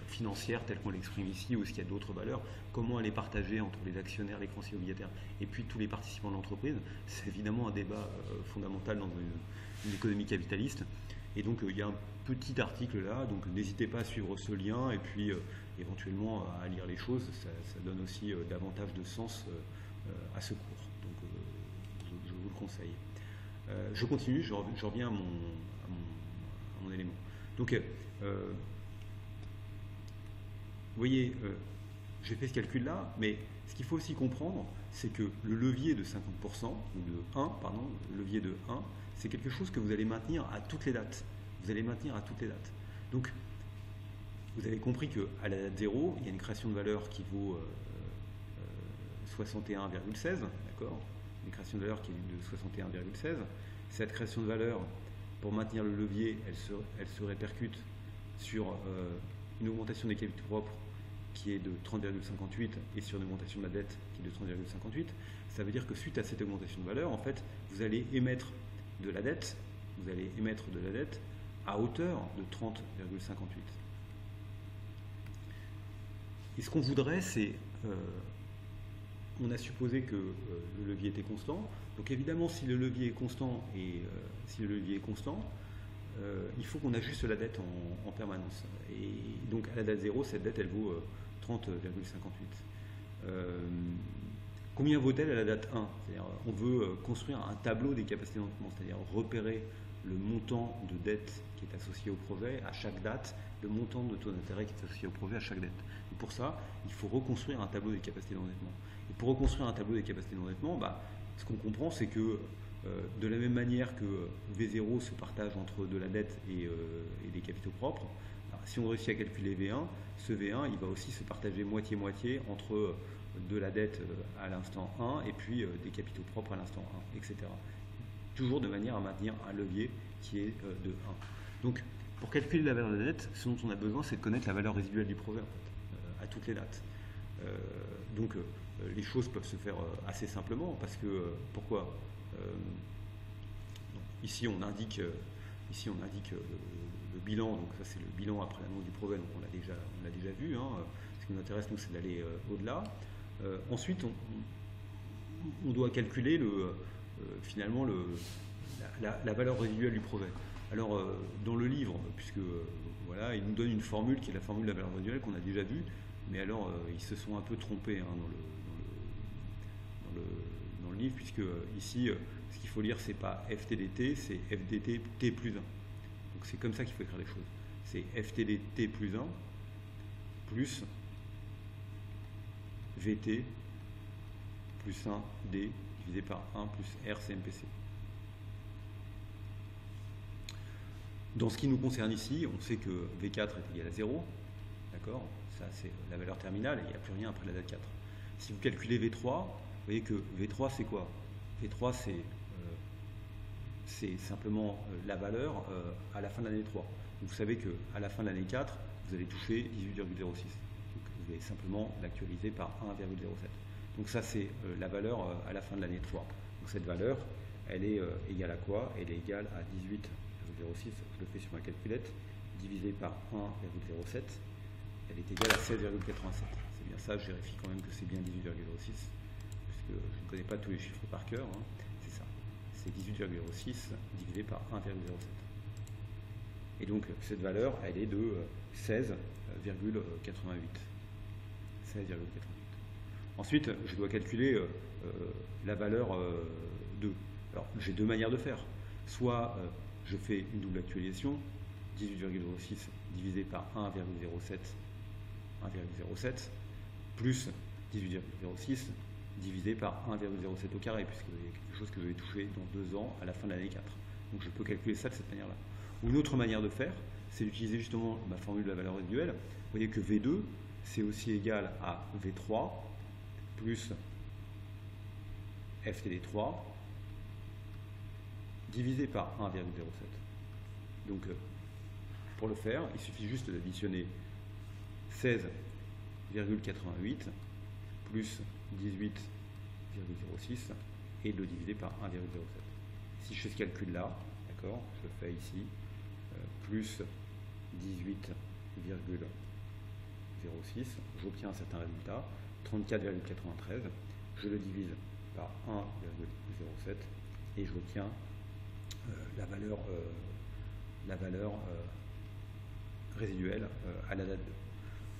financière telle qu'on l'exprime ici, ou est-ce qu'il y a d'autres valeurs? Comment elle est partagée entre les actionnaires, les créanciers obligataires et puis tous les participants de l'entreprise? C'est évidemment un débat fondamental dans une économie capitaliste. Et donc il y a un petit article là, donc n'hésitez pas à suivre ce lien et puis éventuellement à lire les choses, ça donne aussi davantage de sens à ce cours. Donc je vous le conseille. Je continue, je reviens à mon élément. Donc vous voyez, j'ai fait ce calcul là, mais ce qu'il faut aussi comprendre, c'est que le levier de 50%, ou de 1, pardon, le levier de 1, c'est quelque chose que vous allez maintenir à toutes les dates. Vous allez maintenir à toutes les dates. Donc, vous avez compris qu'à la date 0, il y a une création de valeur qui vaut 61,16, d'accord? Une création de valeur qui est de 61,16. Cette création de valeur, pour maintenir le levier, elle se répercute sur une augmentation des capitaux propres qui est de 30,58 et sur une augmentation de la dette qui est de 30,58. Ça veut dire que suite à cette augmentation de valeur, en fait, vous allez émettre de la dette, à hauteur de 30,58. Et ce qu'on voudrait, c'est, on a supposé que le levier était constant. Donc évidemment, si le levier est constant, il faut qu'on ajuste la dette en permanence. Et donc à la date 0, cette dette, elle vaut 30,58. Combien vaut-elle à la date 1? C'est-à-dire, on veut construire un tableau des capacités d'endettement, c'est-à-dire repérer le montant de dette qui est associé au projet à chaque date, le montant de taux d'intérêt qui est associé au projet à chaque dette. Et pour ça, il faut reconstruire un tableau des capacités d'endettement. Et pour reconstruire un tableau des capacités d'endettement, ce qu'on comprend, c'est que de la même manière que V0 se partage entre de la dette et des capitaux propres, si on réussit à calculer V1, ce V1, il va aussi se partager moitié-moitié entre de la dette à l'instant 1 et puis des capitaux propres à l'instant 1, etc. Toujours de manière à maintenir un levier qui est de 1. Donc, pour calculer la valeur de la dette, ce dont on a besoin, c'est de connaître la valeur résiduelle du projet, en fait, à toutes les dates. Donc les choses peuvent se faire assez simplement parce que pourquoi ici on indique le bilan, donc ça c'est le bilan après l'annonce du brevet, donc on l'a déjà vu. Hein. Ce qui nous intéresse nous c'est d'aller au-delà. Ensuite on doit calculer finalement la valeur résiduelle du brevet. Alors dans le livre, puisque voilà, il nous donne une formule qui est la formule de la valeur résiduelle qu'on a déjà vue, mais alors ils se sont un peu trompés hein, dans le livre, puisque ici ce qu'il faut lire c'est pas FTDT, c'est FDT T plus 1. Donc c'est comme ça qu'il faut écrire les choses. C'est FTDT plus 1 plus VT plus 1D divisé par 1 plus R CMPC. Dans ce qui nous concerne ici, on sait que V4 est égal à 0, d'accord? Ça c'est la valeur terminale et il n'y a plus rien après la date 4. Si vous calculez V3, vous voyez que V3 c'est quoi? V3 c'est simplement la valeur à la fin de l'année 3. Donc, vous savez qu'à la fin de l'année 4, vous allez toucher 18,06. Donc vous allez simplement l'actualiser par 1,07. Donc ça c'est la valeur à la fin de l'année 3. Donc cette valeur, elle est égale à quoi? Elle est égale à 18,06, je le fais sur ma calculette, divisé par 1,07, elle est égale à 16,87. C'est bien ça, je vérifie quand même que c'est bien 18,06, puisque je ne connais pas tous les chiffres par cœur, hein. C'est ça, c'est 18,06 divisé par 1,07. Et donc cette valeur, elle est de 16,88. 16,88. Ensuite, je dois calculer la valeur 2. Alors, j'ai deux manières de faire. Soit je fais une double actualisation, 18,06 divisé par 1,07 plus 18,06 divisé par 1,07 au carré, puisqu'il y a quelque chose que je vais toucher dans 2 ans à la fin de l'année 4. Donc je peux calculer ça de cette manière-là. Ou une autre manière de faire, c'est d'utiliser justement ma formule de la valeur résiduelle. Vous voyez que V2, c'est aussi égal à V3 plus FTD3 divisé par 1,07. Donc, pour le faire, il suffit juste d'additionner 16,88 plus 18,06 et de le diviser par 1,07. Si je fais ce calcul-là, d'accord, je le fais ici, plus 18,06, j'obtiens un certain résultat, 34,93, je le divise par 1,07 et j'obtiens la valeur résiduelle à la date 2.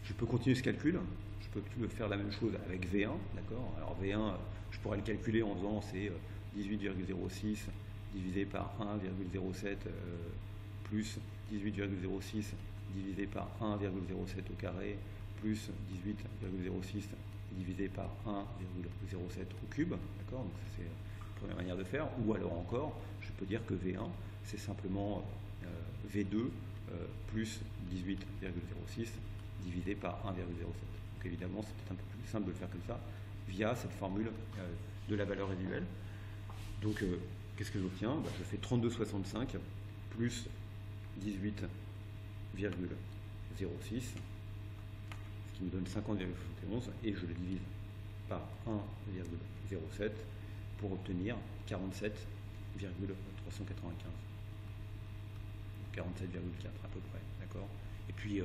Je peux continuer ce calcul, je peux faire la même chose avec V1, d'accord? Alors V1, je pourrais le calculer en faisant c'est 18,06 divisé par 1,07 plus 18,06 divisé par 1,07 au carré plus 18,06 divisé par 1,07 au cube, d'accord? Donc ça c'est la première manière de faire. Ou alors encore, je peux dire que V1 c'est simplement V2 plus 18,06 divisé par 1,07. Donc évidemment c'est peut-être un peu plus simple de le faire comme ça via cette formule de la valeur résiduelle. Donc qu'est-ce que j'obtiens? Je fais 32,65 plus 18,06, ce qui me donne 50,71 et je le divise par 1,07 pour obtenir 47,395. 47,4 à peu près, d'accord? Et puis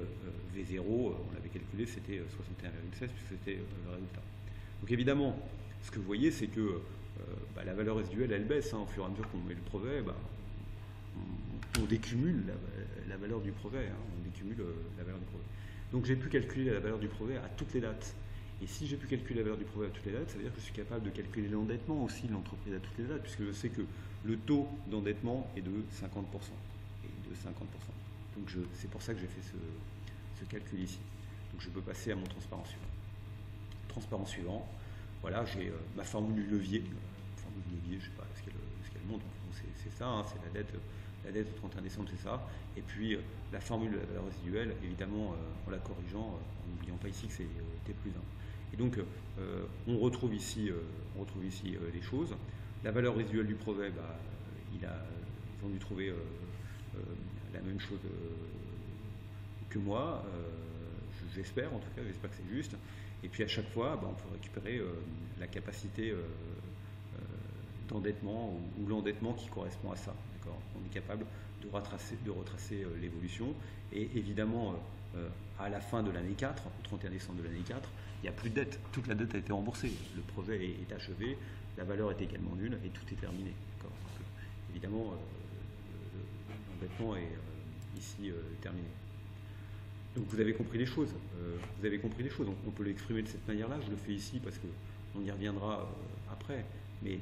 V0, on l'avait calculé, c'était 61,16 puisque c'était le résultat. Donc évidemment, ce que vous voyez, c'est que la valeur résiduelle, elle baisse, hein, au fur et à mesure qu'on met le brevet, on décumule la valeur du brevet, hein, on décumule la valeur du brevet. Donc j'ai pu calculer la valeur du brevet à toutes les dates. Et si j'ai pu calculer la valeur du brevet à toutes les dates, ça veut dire que je suis capable de calculer l'endettement aussi de l'entreprise à toutes les dates, puisque je sais que le taux d'endettement est de 50%. Et de 50%. Donc c'est pour ça que j'ai fait ce calcul ici. Donc je peux passer à mon transparent suivant. Transparent suivant, voilà, j'ai ma formule du levier. Formule du levier, je ne sais pas ce qu'elle montre, c'est ça, hein, c'est la dette au 31 décembre, c'est ça. Et puis la formule de la valeur résiduelle, évidemment, en la corrigeant, en n'oubliant pas ici que c'est T plus 1. Et donc, on retrouve ici les choses. La valeur résiduelle du brevet, ils ont dû trouver la même chose que moi, j'espère en tout cas, j'espère que c'est juste. Et puis à chaque fois, on peut récupérer la capacité d'endettement ou l'endettement qui correspond à ça. On est capable de retracer l'évolution. Et évidemment, à la fin de l'année 4, au 31 décembre de l'année 4, il n'y a plus de dette. Toute la dette a été remboursée. Le projet est achevé, la valeur est également nulle et tout est terminé. Donc, évidemment, l'endettement est ici terminé. Donc vous avez compris les choses. On peut l'exprimer de cette manière-là. Je le fais ici parce qu'on y reviendra après. Mais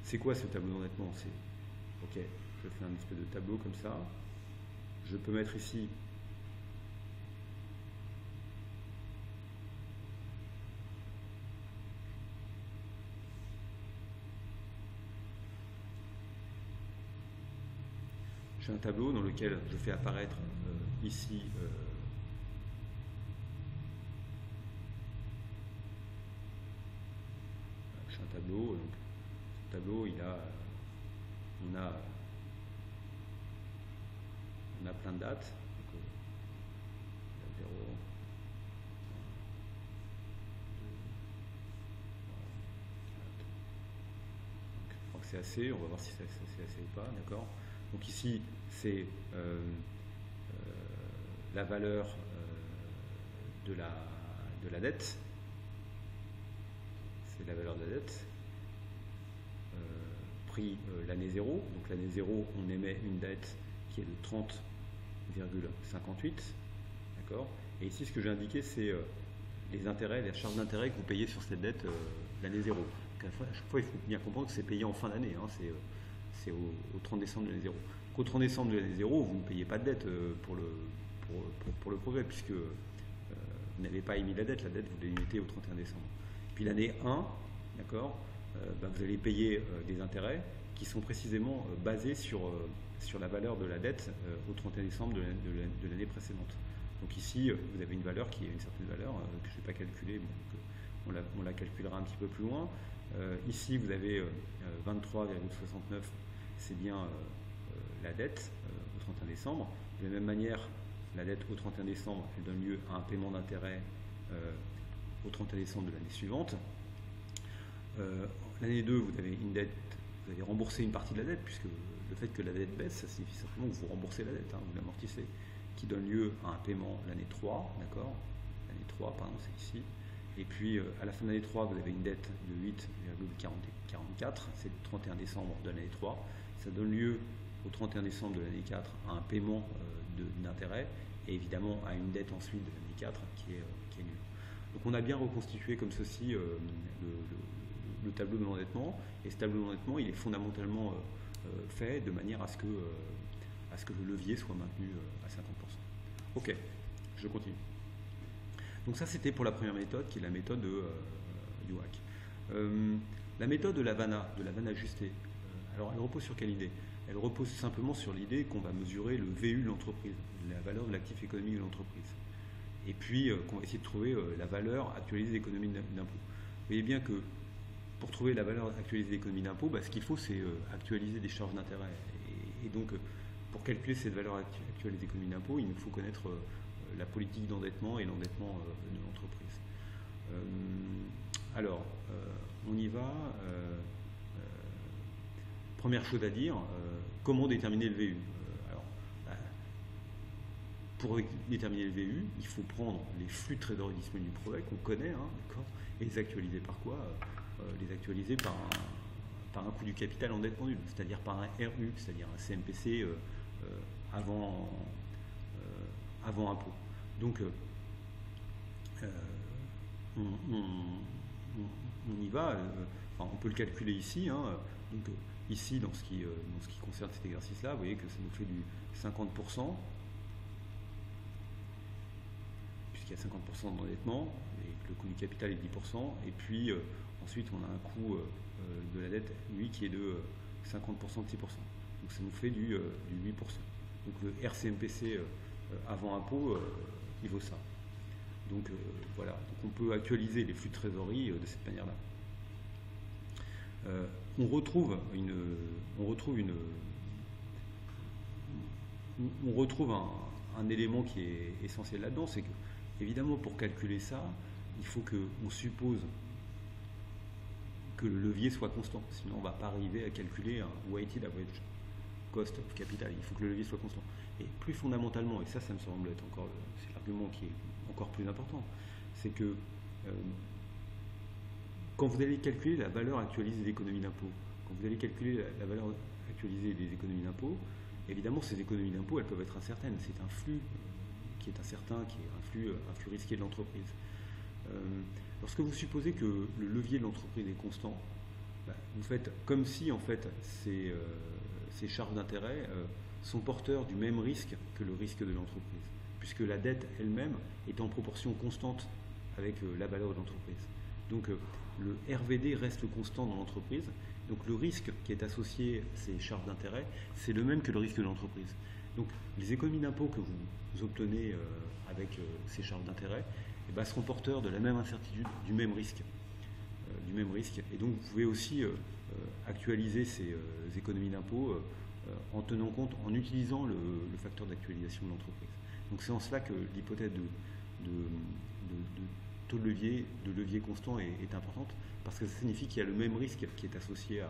c'est quoi ce tableau d'endettement? Ok, je fais un espèce de tableau comme ça. Je peux mettre ici j'ai un tableau dans lequel je fais apparaître ici j'ai un tableau. Donc, ce tableau, on a plein de dates. Donc, 0, 1, 2, 3, 4. Donc, je crois que c'est assez. On va voir si c'est assez ou pas. D'accord. Donc ici, c'est la valeur de la dette. C'est la valeur de la dette. Pris l'année 0. Donc l'année 0, on émet une dette qui est de 30,58. D'accord. Et ici, ce que j'ai indiqué, c'est les intérêts, les charges d'intérêt que vous payez sur cette dette l'année 0. Donc à chaque fois, il faut bien comprendre que c'est payé en fin d'année. Hein, c'est au 30 décembre de l'année 0. Donc au 30 décembre de l'année 0, vous ne payez pas de dette pour le projet, puisque vous n'avez pas émis la dette vous l'émettez au 31 décembre. Puis l'année 1, d'accord, vous allez payer des intérêts qui sont précisément basés sur la valeur de la dette au 31 décembre de l'année précédente. Donc ici, vous avez une valeur qui est une certaine valeur que je ne vais pas calculer, bon, on la calculera un petit peu plus loin. Ici, vous avez 23,69, c'est bien la dette au 31 décembre. De la même manière, la dette au 31 décembre, elle donne lieu à un paiement d'intérêt au 31 décembre de l'année suivante. L'année 2, vous avez une dette, vous avez remboursé une partie de la dette, puisque le fait que la dette baisse, ça signifie simplement que vous remboursez la dette, vous l'amortissez, qui donne lieu à un paiement l'année 3, d'accord. L'année 3, pardon, c'est ici. Et puis, à la fin de l'année 3, vous avez une dette de 8,44, c'est le 31 décembre de l'année 3. Ça donne lieu au 31 décembre de l'année 4 à un paiement d'intérêt, et évidemment à une dette ensuite de l'année 4 qui est nulle. Donc on a bien reconstitué comme ceci le tableau de l'endettement, et ce tableau d'endettement, il est fondamentalement fait de manière à ce que le levier soit maintenu à 50%. Ok, je continue. Donc ça, c'était pour la première méthode, qui est la méthode de UAC. La méthode de la VANA ajustée, alors elle repose sur quelle idée? Elle repose simplement sur l'idée qu'on va mesurer le VU de l'entreprise, la valeur de l'actif économique de l'entreprise. Et puis qu'on va essayer de trouver la valeur actualisée d'économie d'impôt. Vous voyez bien que pour trouver la valeur actualisée d'économie d'impôt, ce qu'il faut, c'est actualiser des charges d'intérêt. Et donc, pour calculer cette valeur actualisée d'économie d'impôt, il nous faut connaître la politique d'endettement et l'endettement de l'entreprise. Alors, on y va. Première chose à dire, comment déterminer le VU? Pour déterminer le VU, il faut prendre les flux de trésorerie disponibles du projet qu'on connaît, d'accord, et les actualiser par quoi? Les actualiser par un coût du capital endettement nul, c'est-à-dire par un RU, c'est-à-dire un CMPC avant impôt. Donc, on y va. On peut le calculer ici. Donc, ici, dans ce qui concerne cet exercice-là, vous voyez que ça nous fait du 50%, puisqu'il y a 50% d'endettement, et que le coût du capital est 10%, et puis ensuite on a un coût de la dette, lui, qui est de 50% de 6%. Donc ça nous fait du 8%. Donc le RCMPC avant impôt, il vaut ça. Donc voilà, donc on peut actualiser les flux de trésorerie de cette manière-là. On retrouve un élément qui est essentiel là-dedans, c'est que, évidemment, pour calculer ça, il faut qu'on suppose que le levier soit constant, sinon on ne va pas arriver à calculer un weighted average cost of capital. Il faut que le levier soit constant. Et plus fondamentalement, et ça me semble être encore, c'est l'argument qui est encore plus important, c'est que quand vous allez calculer la valeur actualisée des économies d'impôt, quand vous allez calculer la valeur actualisée des économies d'impôt, évidemment ces économies d'impôt, elles peuvent être incertaines. C'est un flux qui est incertain, qui est un flux risqué de l'entreprise. Lorsque vous supposez que le levier de l'entreprise est constant, vous faites comme si en fait ces charges d'intérêt sont porteurs du même risque que le risque de l'entreprise, puisque la dette elle-même est en proportion constante avec la valeur de l'entreprise. Donc le RVD reste constant dans l'entreprise, donc le risque qui est associé à ces charges d'intérêt, c'est le même que le risque de l'entreprise. Donc les économies d'impôt que vous obtenez avec ces charges d'intérêt seront porteurs de la même incertitude, du même risque. Et donc vous pouvez aussi actualiser ces économies d'impôt en tenant compte, en utilisant le facteur d'actualisation de l'entreprise. Donc c'est en cela que l'hypothèse de taux de levier constant est importante, parce que ça signifie qu'il y a le même risque qui est associé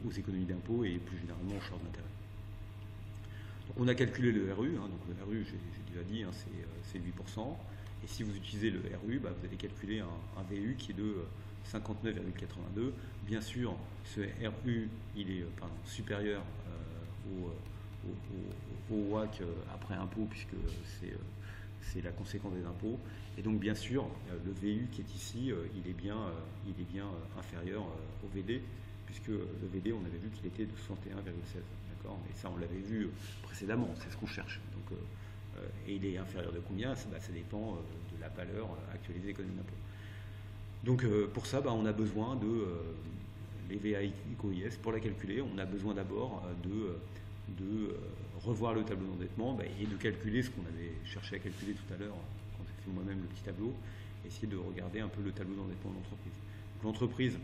aux économies d'impôt et plus généralement aux charges d'intérêt. Donc on a calculé le RU, donc le RU, j'ai déjà dit, c'est 8%, et si vous utilisez le RU, vous allez calculer un VU qui est de 59,82. Bien sûr, ce RU il est supérieur au WACC après impôt, puisque c'est la conséquence des impôts, et donc bien sûr le VU qui est ici il est bien inférieur au VD, puisque le VD on avait vu qu'il était de 61,16, d'accord, et ça on l'avait vu précédemment, c'est ce qu'on cherche. Donc, et il est inférieur de combien? Ça dépend de la valeur actualisée des économies d'impôt. Donc pour ça on a besoin de l'EVA ICOIS. Pour la calculer, on a besoin d'abord de revoir le tableau d'endettement et de calculer ce qu'on avait cherché à calculer tout à l'heure quand j'ai fait moi-même le petit tableau, essayer de regarder un peu le tableau d'endettement de l'entreprise. L'entreprise,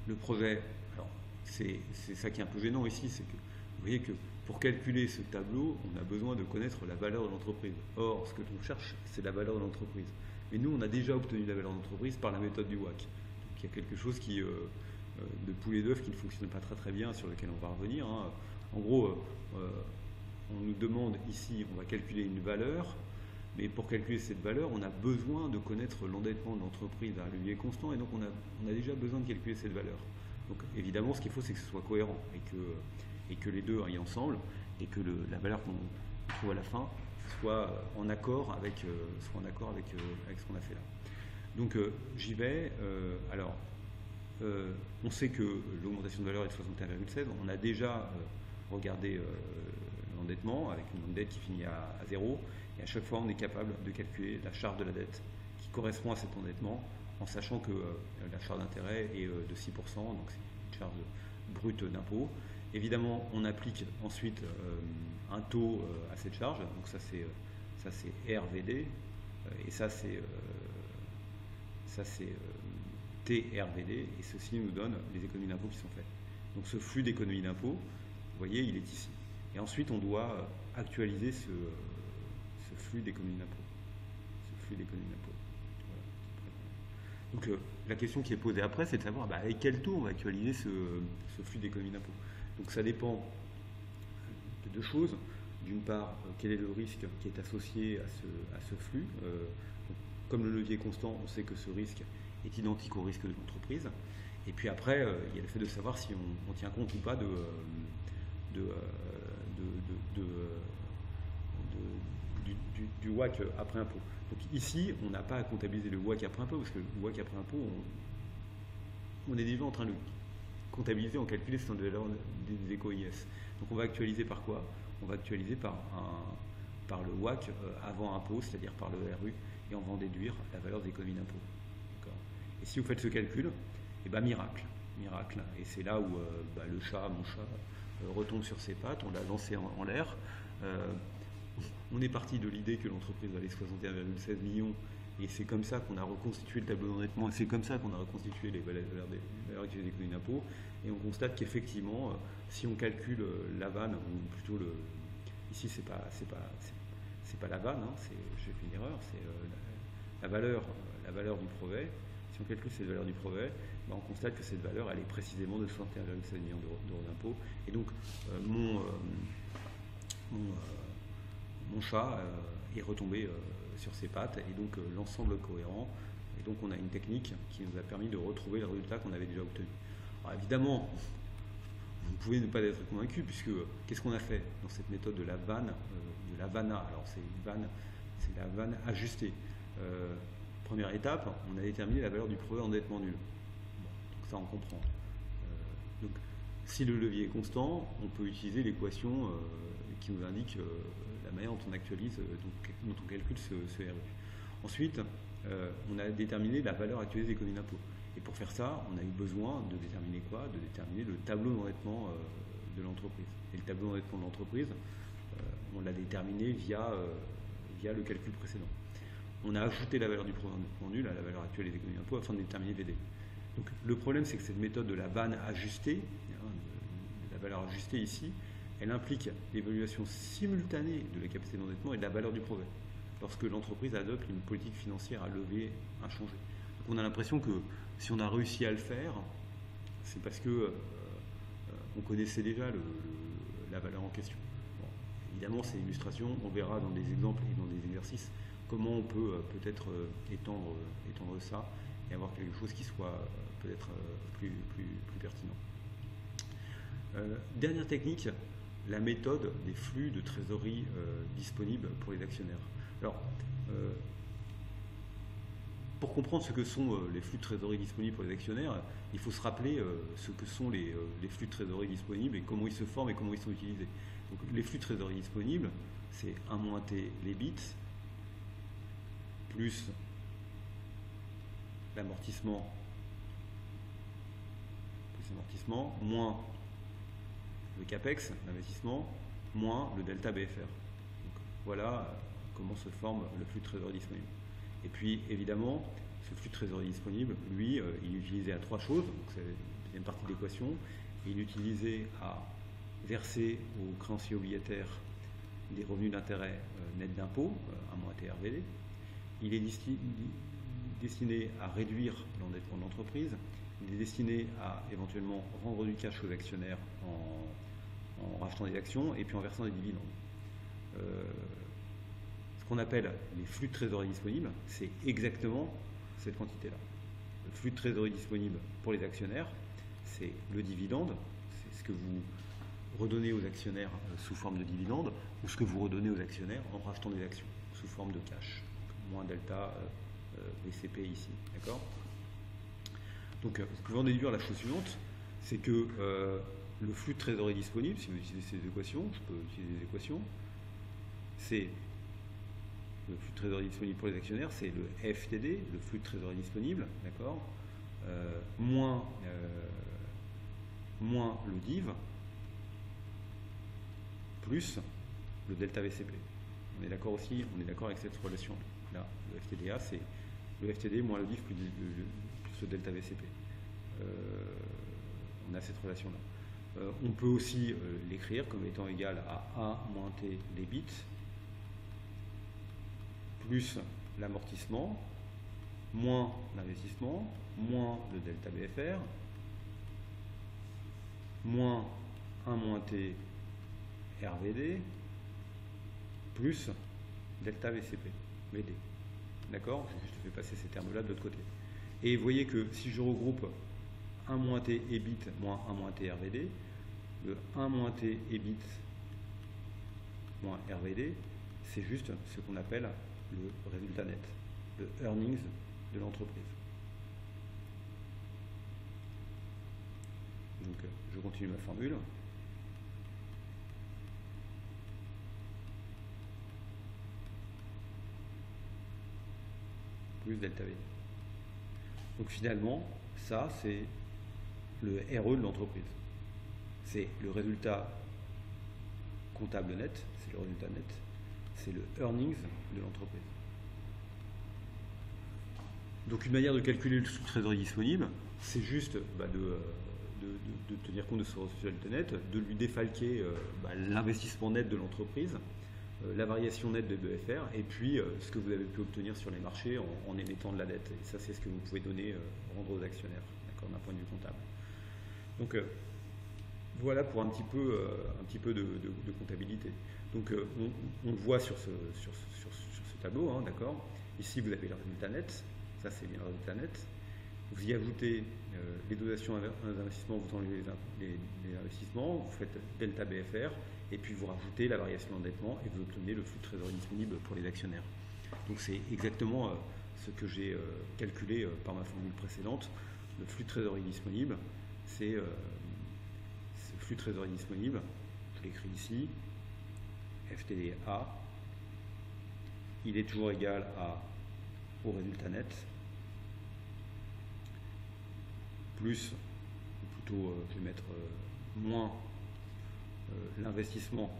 le projet, alors c'est ça qui est un peu gênant ici, c'est que vous voyez que pour calculer ce tableau, on a besoin de connaître la valeur de l'entreprise. Or, ce que l'on cherche, c'est la valeur de l'entreprise. Mais nous, on a déjà obtenu la valeur d'entreprise par la méthode du WACC. Donc il y a quelque chose qui, de poulet d'œuf qui ne fonctionne pas très bien, sur lequel on va revenir. En gros, on nous demande ici, on va calculer une valeur, mais pour calculer cette valeur, on a besoin de connaître l'endettement de l'entreprise à un levier constant, et donc on a déjà besoin de calculer cette valeur. Donc évidemment, ce qu'il faut, c'est que ce soit cohérent, et que les deux aillent ensemble, et que la valeur qu'on trouve à la fin soit en accord avec ce qu'on a fait là. Donc j'y vais. On sait que l'augmentation de valeur est de 61,16. On a déjà regardé l'endettement avec une dette qui finit à 0, et à chaque fois on est capable de calculer la charge de la dette qui correspond à cet endettement, en sachant que la charge d'intérêt est de 6%, donc c'est une charge brute d'impôt. Évidemment, on applique ensuite un taux à cette charge, donc ça c'est RVD, et ça c'est TRVD, et ceci nous donne les économies d'impôt qui sont faites. Donc ce flux d'économies d'impôt, vous voyez, il est ici. Et ensuite, on doit actualiser ce flux d'économies d'impôt. Voilà. Donc la question qui est posée après, c'est de savoir avec quel taux on va actualiser ce flux d'économies d'impôt. Donc ça dépend de deux choses. D'une part, quel est le risque qui est associé à ce flux. Donc, comme le levier est constant, on sait que ce risque est identique au risque de l'entreprise. Et puis après, il y a le fait de savoir si on tient compte ou pas du WACC après impôt. Donc ici, on n'a pas à comptabiliser le WACC après impôt, parce que le WACC après impôt, on est déjà en train de comptabiliser, en calculer ce valeur des éco-IS. Donc on va actualiser par quoi? On va actualiser par le WACC avant impôt, c'est-à-dire par le RU, et on va en déduire la valeur des économies d'impôt. Et si vous faites ce calcul, miracle. Et c'est là où mon chat, retombe sur ses pattes, on l'a lancé en l'air. On est parti de l'idée que l'entreprise valait 61,16 millions, et c'est comme ça qu'on a reconstitué le tableau d'endettement, et c'est comme ça qu'on a reconstitué les valeurs des économies d'impôt, et on constate qu'effectivement, si on calcule la vanne, ou plutôt ici c'est c'est pas la vanne, hein, j'ai fait une erreur, c'est la valeur du brevet. Si on calcule cette valeur du brevet, ben on constate que cette valeur, elle est précisément de 61,7 millions d'euros d'impôts. Et donc, mon chat est retombé sur ses pattes, et donc l'ensemble est cohérent. Et donc, on a une technique qui nous a permis de retrouver le résultat qu'on avait déjà obtenu. Alors, évidemment, vous pouvez ne pas être convaincu, puisque qu'est-ce qu'on a fait dans cette méthode de la vanne, de la vanna? Alors, c'est la vanne ajustée. Première étape, on a déterminé la valeur du brevet endettement nul. Bon, donc ça, on comprend. Donc, si le levier est constant, on peut utiliser l'équation qui nous indique la manière dont on actualise, dont on calcule ce RU. Ensuite, on a déterminé la valeur actualisée des économies d'impôt. Et pour faire ça, on a eu besoin de déterminer quoi? De déterminer le tableau d'endettement de l'entreprise. Et le tableau d'endettement de l'entreprise, on l'a déterminé via le calcul précédent. On a ajouté la valeur du brevet endettement nul à la valeur actuelle des économies d'impôt afin de déterminer VD. Donc le problème, c'est que cette méthode de la vanne ajustée, de la valeur ajustée ici, elle implique l'évaluation simultanée de la capacité d'endettement et de la valeur du brevet, lorsque l'entreprise adopte une politique financière à lever inchangée. Donc on a l'impression que si on a réussi à le faire, c'est parce que on connaissait déjà la valeur en question. Bon, évidemment, c'est illustration, on verra dans des exemples et dans des exercices comment on peut peut-être étendre ça et avoir quelque chose qui soit peut-être plus pertinent. Dernière technique, la méthode des flux de trésorerie disponibles pour les actionnaires. Alors, pour comprendre ce que sont les flux de trésorerie disponibles pour les actionnaires, il faut se rappeler ce que sont les flux de trésorerie disponibles et comment ils se forment et comment ils sont utilisés. Donc, les flux de trésorerie disponibles, c'est 1 moins T les bits, plus l'amortissement, moins le CAPEX, l'investissement, moins le delta BFR. Donc, voilà comment se forme le flux de trésorerie disponible. Et puis, évidemment, ce flux de trésorerie disponible, lui, il est utilisé à 3 choses. Donc, c'est la deuxième partie de l'équation. Il est utilisé à verser aux créanciers obligataires des revenus d'intérêt net d'impôt, à moins TRVD. Il est destiné à réduire l'endettement de l'entreprise. Il est destiné à éventuellement rendre du cash aux actionnaires en rachetant des actions et puis en versant des dividendes. Ce qu'on appelle les flux de trésorerie disponibles, c'est exactement cette quantité-là. Le flux de trésorerie disponible pour les actionnaires, c'est le dividende, c'est ce que vous redonnez aux actionnaires sous forme de dividende ou ce que vous redonnez aux actionnaires en rachetant des actions sous forme de cash, moins delta VCP ici, d'accord? Donc vous pouvez en déduire la chose suivante, c'est que le flux de trésorerie disponible, si vous utilisez ces équations, je peux utiliser les équations, c'est le flux de trésorerie disponible pour les actionnaires, c'est le FTD, le flux de trésorerie disponible, d'accord, moins le DIV, plus le delta VCP. On est d'accord aussi, on est d'accord avec cette relation-là. Le FTDA, c'est le FTD moins le DIV plus le delta VCP. On a cette relation-là. On peut aussi l'écrire comme étant égal à 1 moins T les bits, plus l'amortissement, moins l'investissement, moins le delta BFR, moins 1 moins T RVD, plus delta VCP, VD. D'accord? J'ai juste fait passer ces termes-là de l'autre côté. Et vous voyez que si je regroupe 1 moins T EBIT moins 1 moins T RVD, le 1 moins T EBIT moins RVD, c'est juste ce qu'on appelle le résultat net, le earnings de l'entreprise. Donc je continue ma formule. Plus delta V. Donc finalement, ça c'est le RE de l'entreprise. C'est le résultat comptable net, c'est le résultat net, c'est le earnings de l'entreprise. Donc une manière de calculer le trésorerie disponible, c'est juste de tenir compte de ce résultat net, de lui défalquer l'investissement net de l'entreprise, la variation nette de BFR, et puis ce que vous avez pu obtenir sur les marchés en émettant de la dette. Et ça, c'est ce que vous pouvez donner, rendre aux actionnaires, d'accord, d'un point de vue comptable. Donc, voilà pour un petit peu de comptabilité. Donc, on le voit sur ce tableau, hein, d'accord. Ici, vous avez le résultat net. Ça, c'est bien le résultat net. Vous y ajoutez les dotations d'investissement, vous enlevez les investissements, vous faites delta BFR, et puis vous rajoutez la variation d'endettement et vous obtenez le flux de trésorerie disponible pour les actionnaires. Donc c'est exactement ce que j'ai calculé par ma formule précédente. Le flux de trésorerie disponible, c'est ce flux de trésorerie disponible, je l'écris ici, FTDA, il est toujours égal au résultat net, plus, ou plutôt je vais mettre moins l'investissement,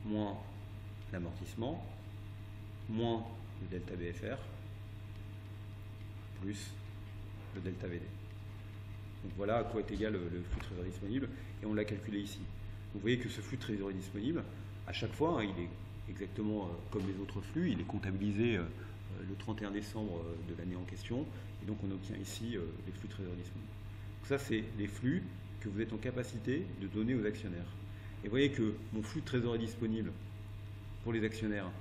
moins l'amortissement, moins le delta BFR, plus le delta VD. Donc voilà à quoi est égal le flux de trésorerie disponible, et on l'a calculé ici. Vous voyez que ce flux de trésorerie disponible, à chaque fois, hein, il est exactement comme les autres flux, il est comptabilisé le 31 décembre de l'année en question, et donc on obtient ici les flux de trésorerie disponibles. Donc ça, c'est les flux que vous êtes en capacité de donner aux actionnaires. Et vous voyez que mon flux de trésorerie disponible pour les actionnaires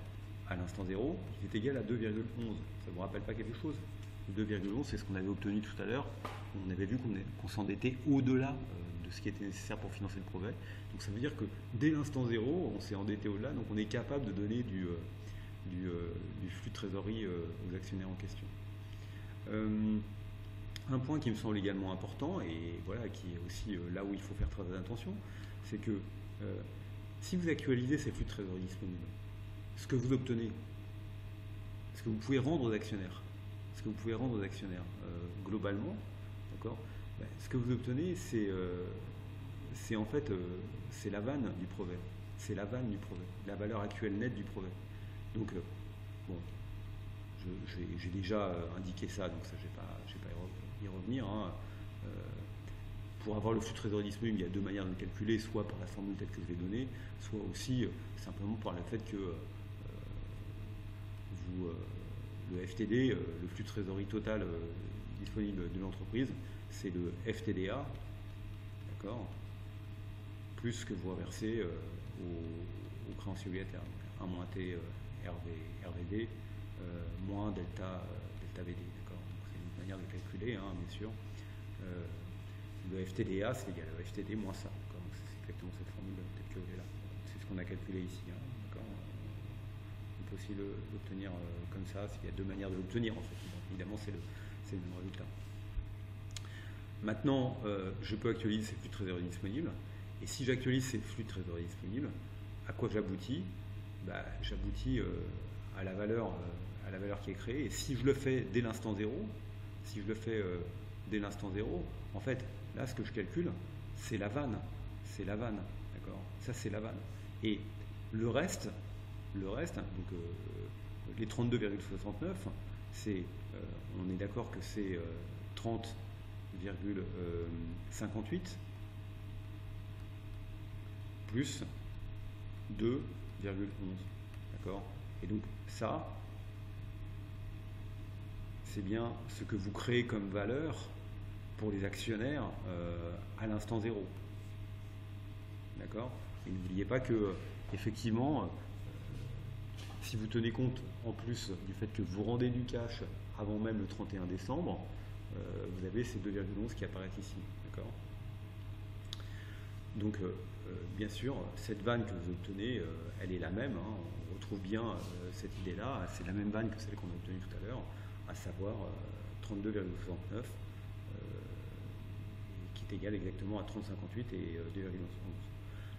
à l'instant 0, il est égal à 2,11. Ça ne vous rappelle pas quelque chose? 2,11, c'est ce qu'on avait obtenu tout à l'heure. On avait vu qu'on s'endettait au-delà de ce qui était nécessaire pour financer le projet. Donc ça veut dire que dès l'instant 0, on s'est endetté au-delà, donc on est capable de donner du flux de trésorerie aux actionnaires en question. Un point qui me semble également important, et voilà, qui est aussi là où il faut faire très attention, c'est que si vous actualisez ces flux de trésorerie disponibles, ce que vous obtenez, ce que vous pouvez rendre aux actionnaires, globalement, d'accord, ce que vous obtenez, c'est en fait c'est la vanne du projet, la valeur actuelle nette du projet. Donc bon, j'ai déjà indiqué ça, donc ça je vais pas y revenir. Hein. Pour avoir le flux de trésorerie disponible, il y a deux manières de le calculer, soit par la formule telle que je l'ai donnée, soit aussi simplement par le fait que le FTD, le flux de trésorerie total disponible de l'entreprise, c'est le FTDA, d'accord, plus ce que vous reversez au créancier obligataire, 1 moins T RVD moins delta VD, d'accord. C'est une manière de calculer, hein, bien sûr. Le FTDA, c'est égal au FTD moins ça, d'accord. C'est exactement cette formule telle que elle est là. C'est ce qu'on a calculé ici, hein, d'accord. On peut aussi l'obtenir comme ça. Il y a deux manières de l'obtenir, en fait. Donc, évidemment, c'est le même résultat. Maintenant, je peux actualiser ces flux de trésorerie disponibles. Et si j'actualise ces flux de trésorerie disponibles, à quoi j'aboutis? J'aboutis à la valeur qui est créée. Et si je le fais dès l'instant 0, en fait, là, ce que je calcule, c'est la vanne. D'accord. Ça, c'est la vanne. Et le reste, donc les 32,69, c'est, on est d'accord que c'est 30,58 plus 2,11. D'accord. Et donc ça, c'est bien ce que vous créez comme valeur pour les actionnaires à l'instant 0. D'accord. Et n'oubliez pas que, effectivement, si vous tenez compte en plus du fait que vous rendez du cash avant même le 31 décembre, vous avez ces 2,11 qui apparaissent ici. D'accord. Donc, bien sûr, cette vanne que vous obtenez, elle est la même. Hein. On retrouve bien cette idée-là. C'est la même vanne que celle qu'on a obtenue tout à l'heure, à savoir 32,69, qui est égal exactement à 30,58 et 2,11.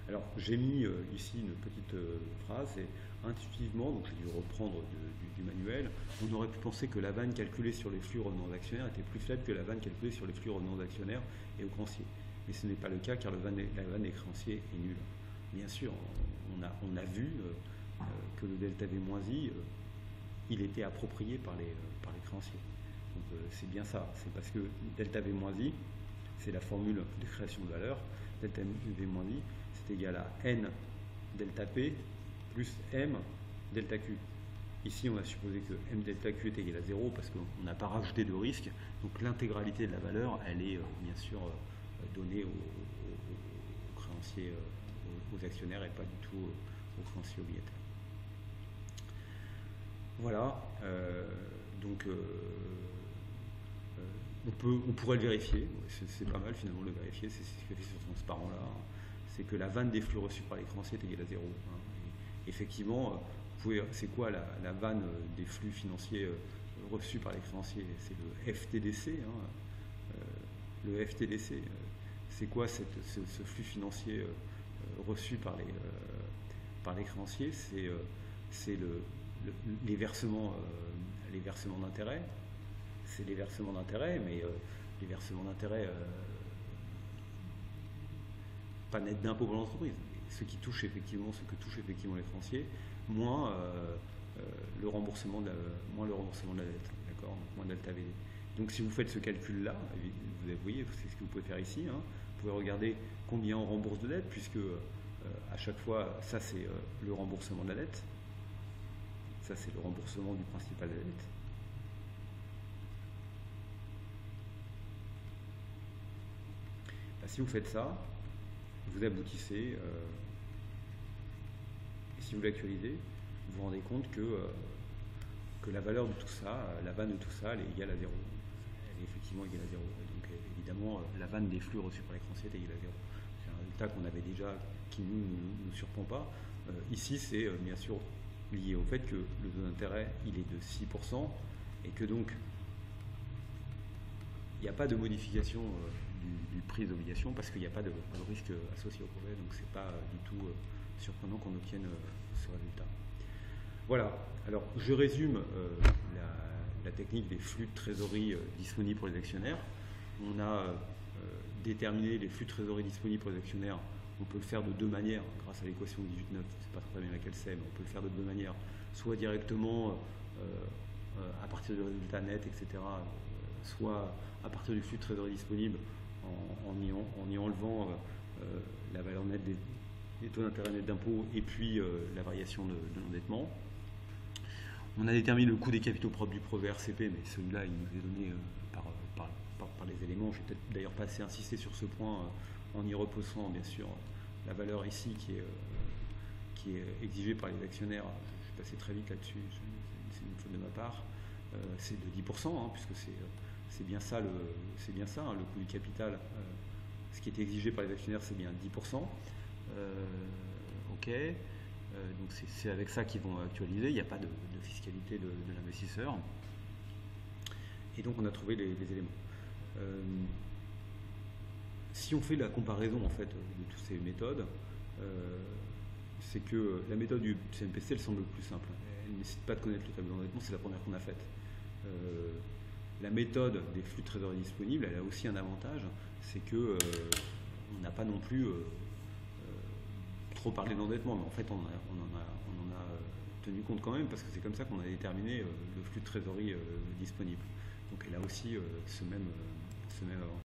Alors, j'ai mis ici une petite phrase, et intuitivement, donc j'ai dû reprendre du manuel, on aurait pu penser que la vanne calculée sur les flux revenants aux actionnaires était plus faible que la vanne calculée sur les flux revenants aux actionnaires et aux créanciers. Mais ce n'est pas le cas, car la vanne des créanciers est nulle. Bien sûr, on a vu que le delta V-I, il était approprié par les créanciers. Donc c'est bien ça, c'est parce que delta V-I, c'est la formule de création de valeur. Delta V-I, c'est égal à N delta P plus M delta Q. Ici, on a supposé que M delta Q est égal à 0 parce qu'on n'a pas rajouté de risque. Donc l'intégralité de la valeur, elle est bien sûr donnée aux créanciers, aux actionnaires et pas du tout aux créanciers obligataires. Voilà. Donc on pourrait le vérifier. C'est pas mal finalement de le vérifier. C'est ce que fait sur transparent là. C'est que la vanne des flux reçus par les créanciers est égale à 0. Effectivement, c'est quoi la vanne des flux financiers reçus par les créanciers? C'est le FTDC. Le FTDC, c'est quoi ce flux financier reçu par les créanciers? C'est les versements d'intérêts. C'est les versements d'intérêts, mais les versements d'intérêts pas net d'impôts pour l'entreprise. Ce que touchent effectivement les créanciers, moins le remboursement de la dette, d'accord, moins delta VD. Donc si vous faites ce calcul-là, vous voyez, c'est ce que vous pouvez faire ici. Vous pouvez regarder combien on rembourse de dette, puisque à chaque fois, ça c'est le remboursement de la dette. Ça c'est le remboursement du principal de la dette. Si vous faites ça, vous aboutissez, et si vous l'actualisez, vous vous rendez compte que la valeur de tout ça, la vanne de tout ça, elle est égale à 0. Elle est effectivement égale à 0. Et donc évidemment, la vanne des flux reçus par les créanciers est égale à 0. C'est un résultat qu'on avait déjà, qui ne nous surprend pas. Ici, c'est bien sûr lié au fait que le taux d'intérêt, il est de 6%, et que donc, il n'y a pas de modification du prix des obligations parce qu'il n'y a pas de risque associé au projet, donc c'est pas du tout surprenant qu'on obtienne ce résultat. Voilà, alors je résume la technique des flux de trésorerie disponibles pour les actionnaires. On a déterminé les flux de trésorerie disponibles pour les actionnaires. On peut le faire de deux manières, grâce à l'équation 18.9, je ne sais pas très bien laquelle c'est, mais on peut le faire de deux manières, soit directement à partir du résultat net, etc., soit à partir du flux de trésorerie disponible en y enlevant la valeur nette des taux d'intérêt net d'impôt et puis la variation de l'endettement. On a déterminé le coût des capitaux propres du projet RCP, mais celui-là, il nous est donné par les éléments. Je vais peut-être d'ailleurs pas assez insister sur ce point en y reposant, bien sûr, la valeur ici qui est exigée par les actionnaires. Je vais passer très vite là-dessus, c'est une faute de ma part. C'est de 10%, puisque c'est bien ça, le coût du capital. Ce qui est exigé par les actionnaires, c'est bien 10%. Ok. Donc c'est avec ça qu'ils vont actualiser. Il n'y a pas de fiscalité de l'investisseur. Et donc on a trouvé les éléments. Si on fait la comparaison en fait de toutes ces méthodes, c'est que la méthode du CNPC elle semble plus simple. Elle ne nécessite pas de connaître le tableau d'endettement, c'est la première qu'on a faite. La méthode des flux de trésorerie disponibles, elle a aussi un avantage, c'est que on n'a pas non plus trop parlé d'endettement, mais en fait on en a tenu compte quand même, parce que c'est comme ça qu'on a déterminé le flux de trésorerie disponible. Donc elle a aussi ce même avantage.